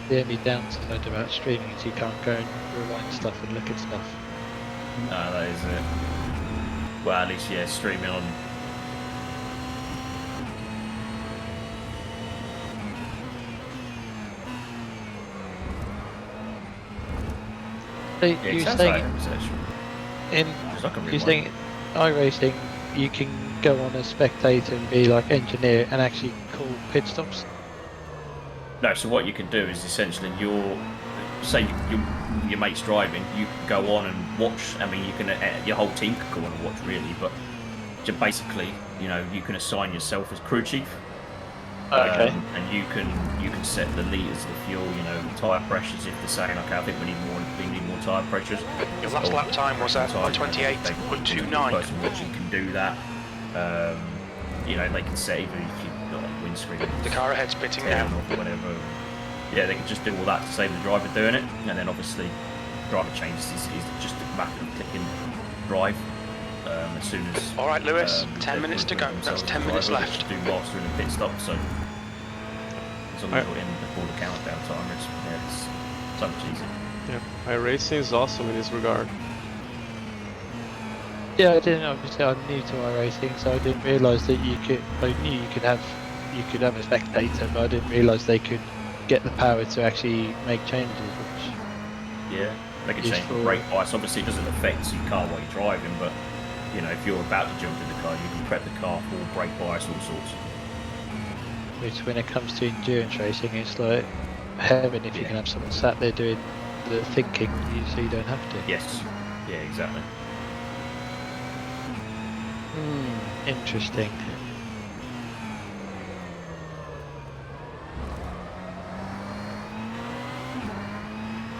The only downside about streaming is you can't go and rewind stuff and look at stuff. No, that is it. Well, at least, yeah, streaming on. So Yeah, you it sounds saying like it was actually. in 'Cause I can you rewind. saying iRacing you can go on as spectator and be like engineer and actually call pit stops? No, so what you can do is essentially say your mate's driving, you can go on and watch. I mean, you can your whole team can go on and watch really, but just basically, you know, you can assign yourself as crew chief. Okay. And you can set the liters of the fuel, you know, the tyre pressures. If they're saying, okay, I think we need more tyre pressures. Your last lap time was at 1:28.29. Person watching can do that. You know, they can set even if you've got like windscreen. The car ahead's pitting now. Or whatever. Yeah, they can just do all that to save the driver doing it, and then obviously driver changes is just a matter of clicking drive. As soon as All right, Lewis, 10 minutes to go. That's 10 minutes left. Do master in the pit stop, so as long as you're in before the countdown time, it's so much easier. Yeah, iRacing is awesome in this regard. Yeah, I didn't. Obviously, I'm new to iRacing, so I didn't realise that you could. I knew you could have a spectator, but I didn't realise they could get the power to actually make changes. Which Yeah, they can change the Useful. brake bias. Obviously, it doesn't affect your car while you're driving, but you know, if you're about to jump in the car, you can prep the car for brake bias, all sorts. which when it comes to endurance racing, it's like heaven if you can have someone sat there doing the thinking, so you don't have to. Yes. Yeah, exactly. Interesting.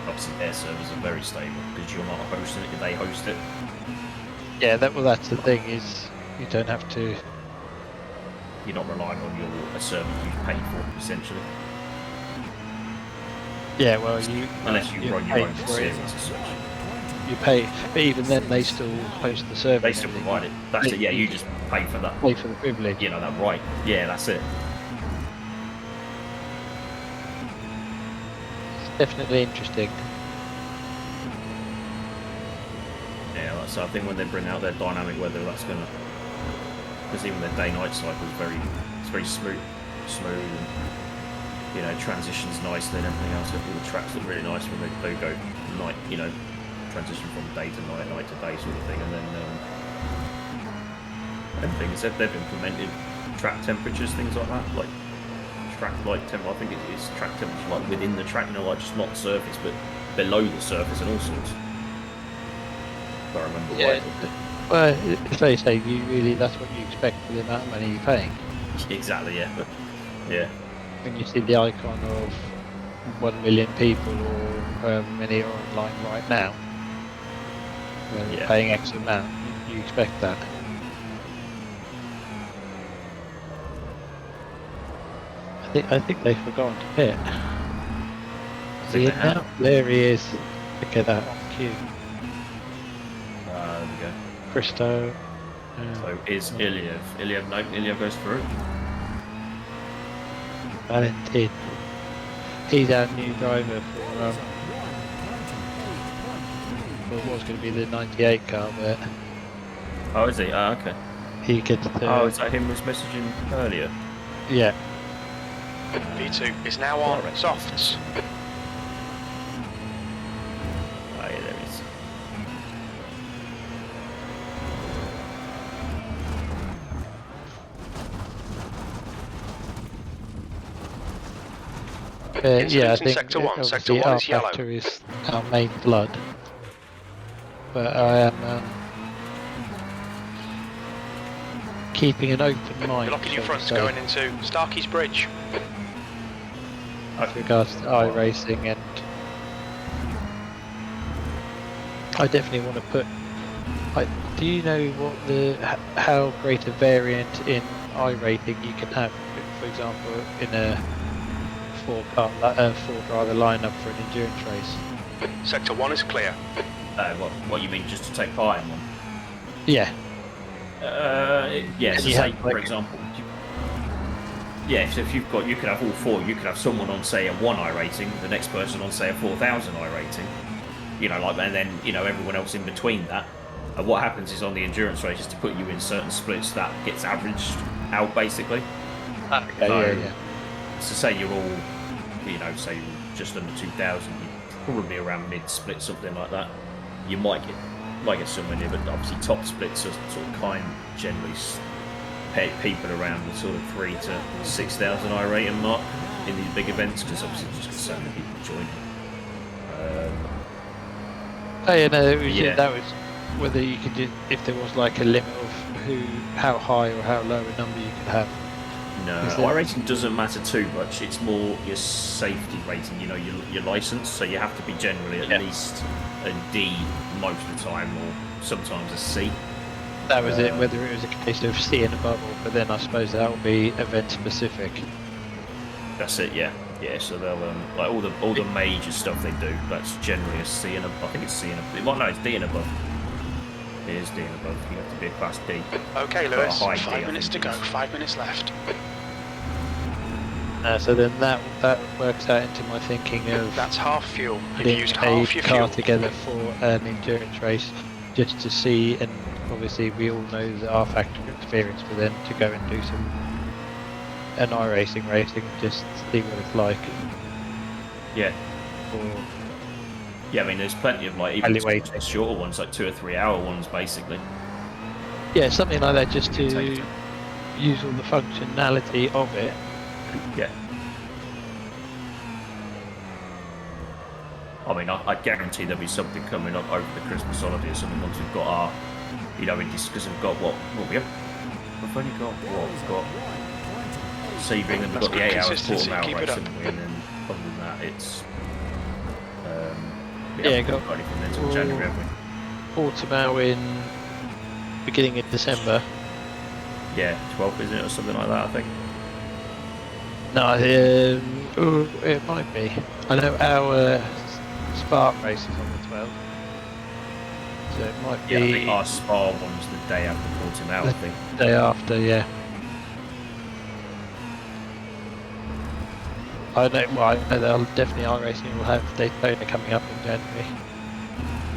Obviously, their servers are very stable because you're not hosting it; they host it. Yeah, that's the thing is you don't have to. You're not relying on a server you've paid for, essentially. Yeah, well, Unless you run your pay own for series it. as such. You pay, but even then they still host the server. They and still everything. provide it. That's it. Yeah, you just pay for that. Pay for the privilege. You know that, right? Yeah, that's it. It's definitely interesting. Yeah, so I think when they bring out their dynamic weather, that's gonna, because even their day-night cycle is very smooth, and you know, transitions nicely and everything else. All the tracks look really nice when they go night, you know, transition from day to night, night to day sort of thing, and then things they've implemented track temperatures, things like that, like track light temp. I think it's track temperature like within the track, you know, like just not surface but below the surface and all sorts. If I remember right. Well, if they say that's what you expect for the amount of money you're paying. Exactly, yeah. Yeah. When you see the icon of 1 million people or however many are online right now, Yeah. paying X amount, you expect that. I think they've forgotten to pit. See it now? There he is. Look at that on cue. There we go. Christo. So is Iliev, no, Iliev goes through. Valentin. He's our new driver for what was going to be the 98 car, but Oh, is he? Oh, okay. he gets to. Oh, is that him was messaging earlier? Yeah. V2 is now on softs. Yeah, I Incidents in think Sector 1. Sector obviously 1 our is yellow. factor is our main blood, but I am keeping an open mind. You're locking your shall we fronts say, going into Starkey's Bridge. with regards to iRacing, and I definitely want to put. Do you know what how great a variant in iRating you can have? For example, in a four driver lineup for an endurance race. Sector 1 is clear. What you mean, just to take part in one? Yeah. Yeah. So you say, have, for example, so if you could have all four. You could have someone on, say, a 1i rating, the next person on, say, a 4000i rating. And then everyone else in between that. And what happens is on the endurance races to put you in certain splits that gets averaged out basically. Okay, yeah. So say you're all, say you're just under 2000, you're probably around mid split, something like that. You might get somewhere near, but obviously top splits are sort of generally people around the sort of 3 to 6,000 I rating mark in these big events, because obviously just because so many people join. That was whether you could do, if there was like a limit of how high or how low a number you could have. No, I rating doesn't matter too much. It's more your safety rating. Your license. So you have to be generally at least a D most of the time, or sometimes a C. That was it. Whether it was a case of C and above, but then I suppose that will be event specific. That's it. Yeah. So they'll like all the major stuff they do. That's generally a C and above. I think it's C and above. Well, no, it's D and above. It is D and above. You have to be a class D. Okay, Lewis. D, 5 minutes to go. 5 minutes left. So then that works out into my thinking of That's half fuel. You've putting used a half your car fuel. together for an endurance race, just to see, and obviously we all know that our factor experience for them to go and do an iRacing racing, just see what it's like. Yeah. Or Yeah, I mean, there's plenty of even shorter ones, like 2 or 3 hour ones, basically. yeah, something like that, just to use all the functionality of it. Yeah. I mean, I guarantee there'll be something coming up over the Christmas holiday or something once we've got our, because we've got we've only got we've got Sebring, and we've got the 8 hours quarter-mile race, haven't we? And then other than that, it's we haven't got anything until January, have we? Portimao in beginning of December. Yeah, 12th, isn't it, or something like that, I think. No, it might be. I know our Spark race is on the 12th, so it might be. Yeah, I think our Spa one's the day after Portimao, I think. Day after, yeah. I know they'll definitely iRacing will have Daytona coming up in January.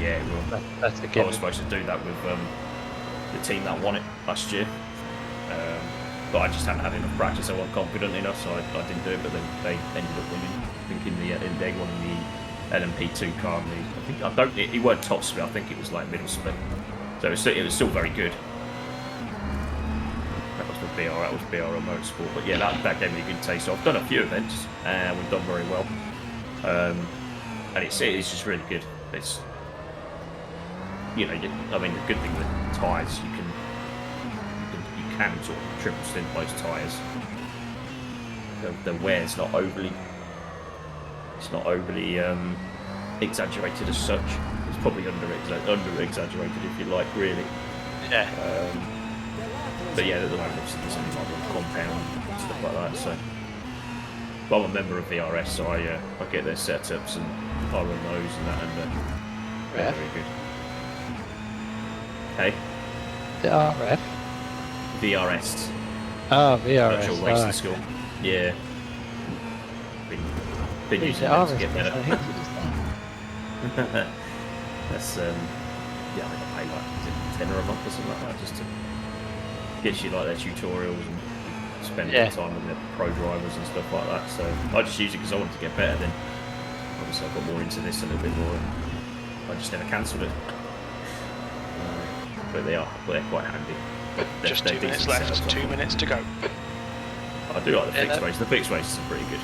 Yeah, it will. That's a I given. was supposed to do that with the team that won it last year, but I just hadn't had enough practice. I wasn't confident enough, so I didn't do it. But then they ended up winning. I think they won the LMP2 car. He weren't top split. I think it was like middle split. So it was still very good. That was with BR. That was BR Motorsport. But yeah, that gave me a good taste. So I've done a few events, and we've done very well. And it's just really good. It's I mean, the good thing with tyres, you can sort of triple stint those tyres. The wear's not overly exaggerated as such. It's probably under exaggerated, if you like, really. Yeah. But yeah, at the moment obviously there's only like compound and stuff like that. So, but I'm a member of VRS, so I get their setups and I run those and that, and they're very good. Hey. The RF. VRS. Oh, VRS. Virtual Racing School. Yeah. Been using that to get better. That's I think I pay like £10 a month or something like that, just to get you like their tutorials and spend a bit of time with the pro drivers and stuff like that. So I just use it because I wanted to get better. Then obviously I got more into this a little bit more, and I just never cancelled it. But they're quite handy. Just 2 minutes left. 2 minutes to go. I do like the fixed race. The fixed races are pretty good.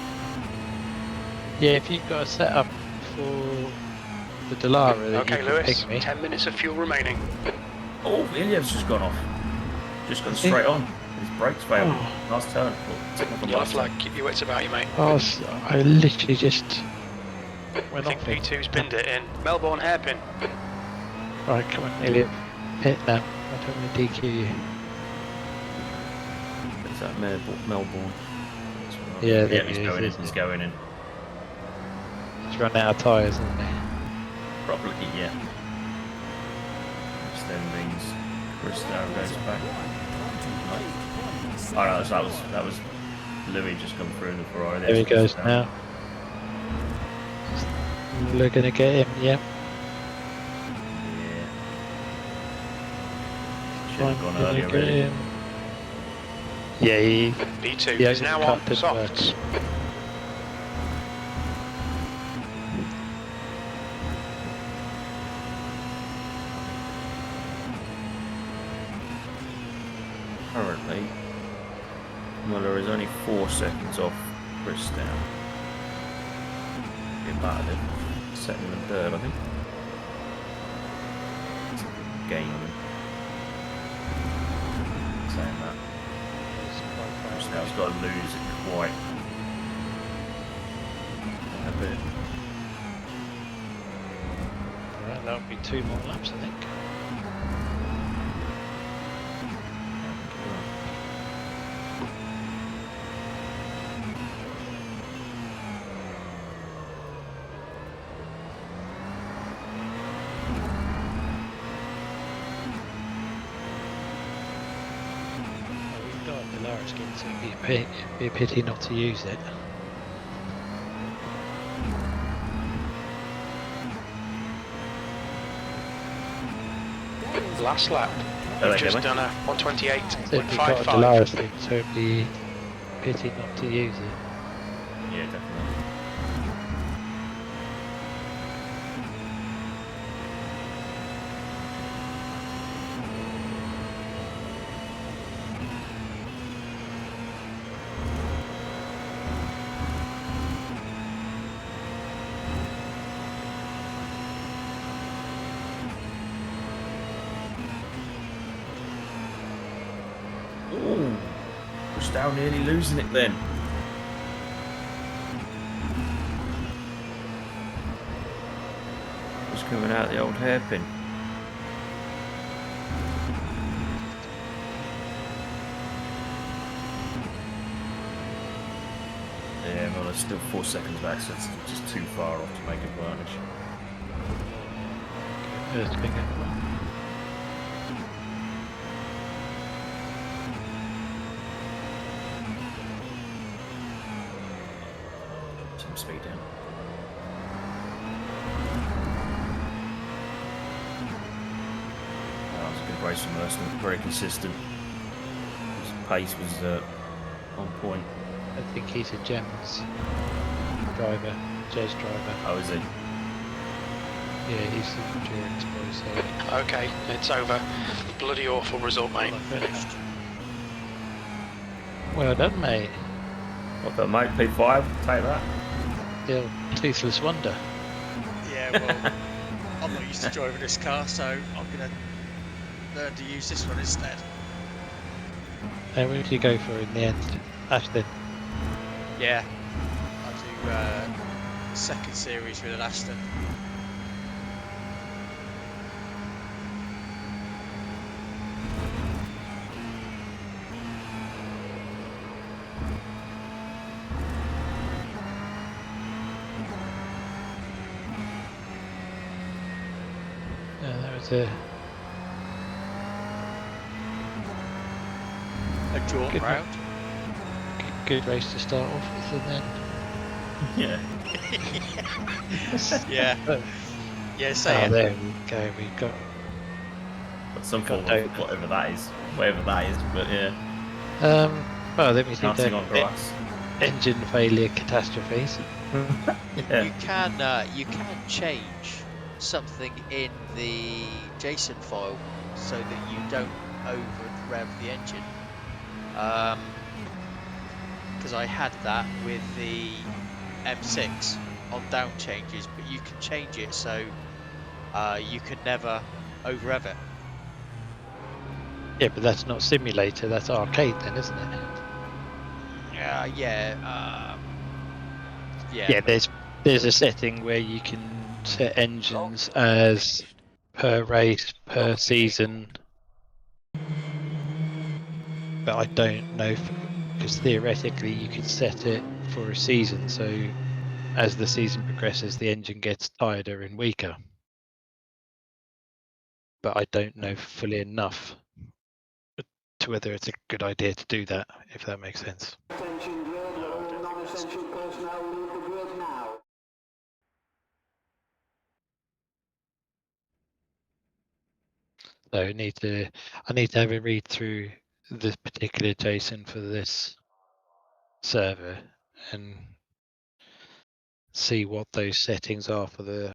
Yeah, if you've got a setup for the Delara, then Okay, you can Lewis, ping me. 10 minutes of fuel remaining. Oh, Ilyev's just gone off. Just gone Has he? straight on. His brakes failed. Oh. Last turn. Took off on Yellow last flag, turn. keep your wits about you, mate. I literally just I went think off it. P2's pinned it in. Melbourne hairpin. Right, come on, Elliot. Pit now. I don't want to DQ you. Is that Melbourne? Yeah, Yeah, there he's he is, going in. isn't He's it? going in. He's run out of tyres, hasn't he? Probably, yeah. Which then means Chris now goes back. Oh no, that was Louis just come through in the Ferrari. There he goes now. We're going to get him, yeah. Yeah. Should have gone Gonna earlier, get really. him. Yeah, he P2 Yeah, is now cut on didn't work. softs. Currently, Muller is only 4 seconds off Chris now. Get battered him. Second and third, I think. It's a good game on him. Saying that. Chris now's got to lose it quite a bit. Right, that'll be 2 more laps, I think. We've got Delara skin, so it'd be a pity not to use it. Last lap. Oh, We've okay, just mate. done a So if we've got a 128.55. Delara skin, so it'd be a pity not to use it. Yeah, definitely. Ooh, pushed down, nearly losing it then. Just coming out the old hairpin. Yeah, well, it's still 4 seconds back, so it's just too far off to make advantage. First ping it. Some speed down. That was a good race from Mercer, very consistent. His pace was on point. I think he's a Gems driver, Jez driver. Oh, is he? Yeah, he's the endurance boy, so Okay, it's over. Bloody awful result, mate. Finished. well done, mate. What the mate? P5? Take that. Still toothless wonder. Yeah, well, I'm not used to driving this car, so I'm going to learn to use this one instead. And where did you go for in the end? Ashton. Yeah, I'll do second series with an Aston. Yeah, that was a A jaunt Good round. good race to start off with, and then Yeah. Yeah, yeah, say it. there we go. We got But some form Got of whatever that is. But yeah. well, then we see Counting on the grass. engine failure catastrophes. Yeah. You can change something in the JSON file so that you don't over rev the engine. Because I had that with the M6 on down changes, but you can change it so you can never over rev it. Yeah, but that's not simulator. That's arcade, then, isn't it? Yeah, yeah, Yeah, there's a setting where you can set engines as per race, per season, but I don't know because theoretically you could set it for a season. So as the season progresses, the engine gets tireder and weaker. But I don't know fully enough to whether it's a good idea to do that, if that makes sense. Attention grid, No, I all don't think that's non-essential personnel leave the grid now. So I need to have a read through this particular JSON for this server and see what those settings are for the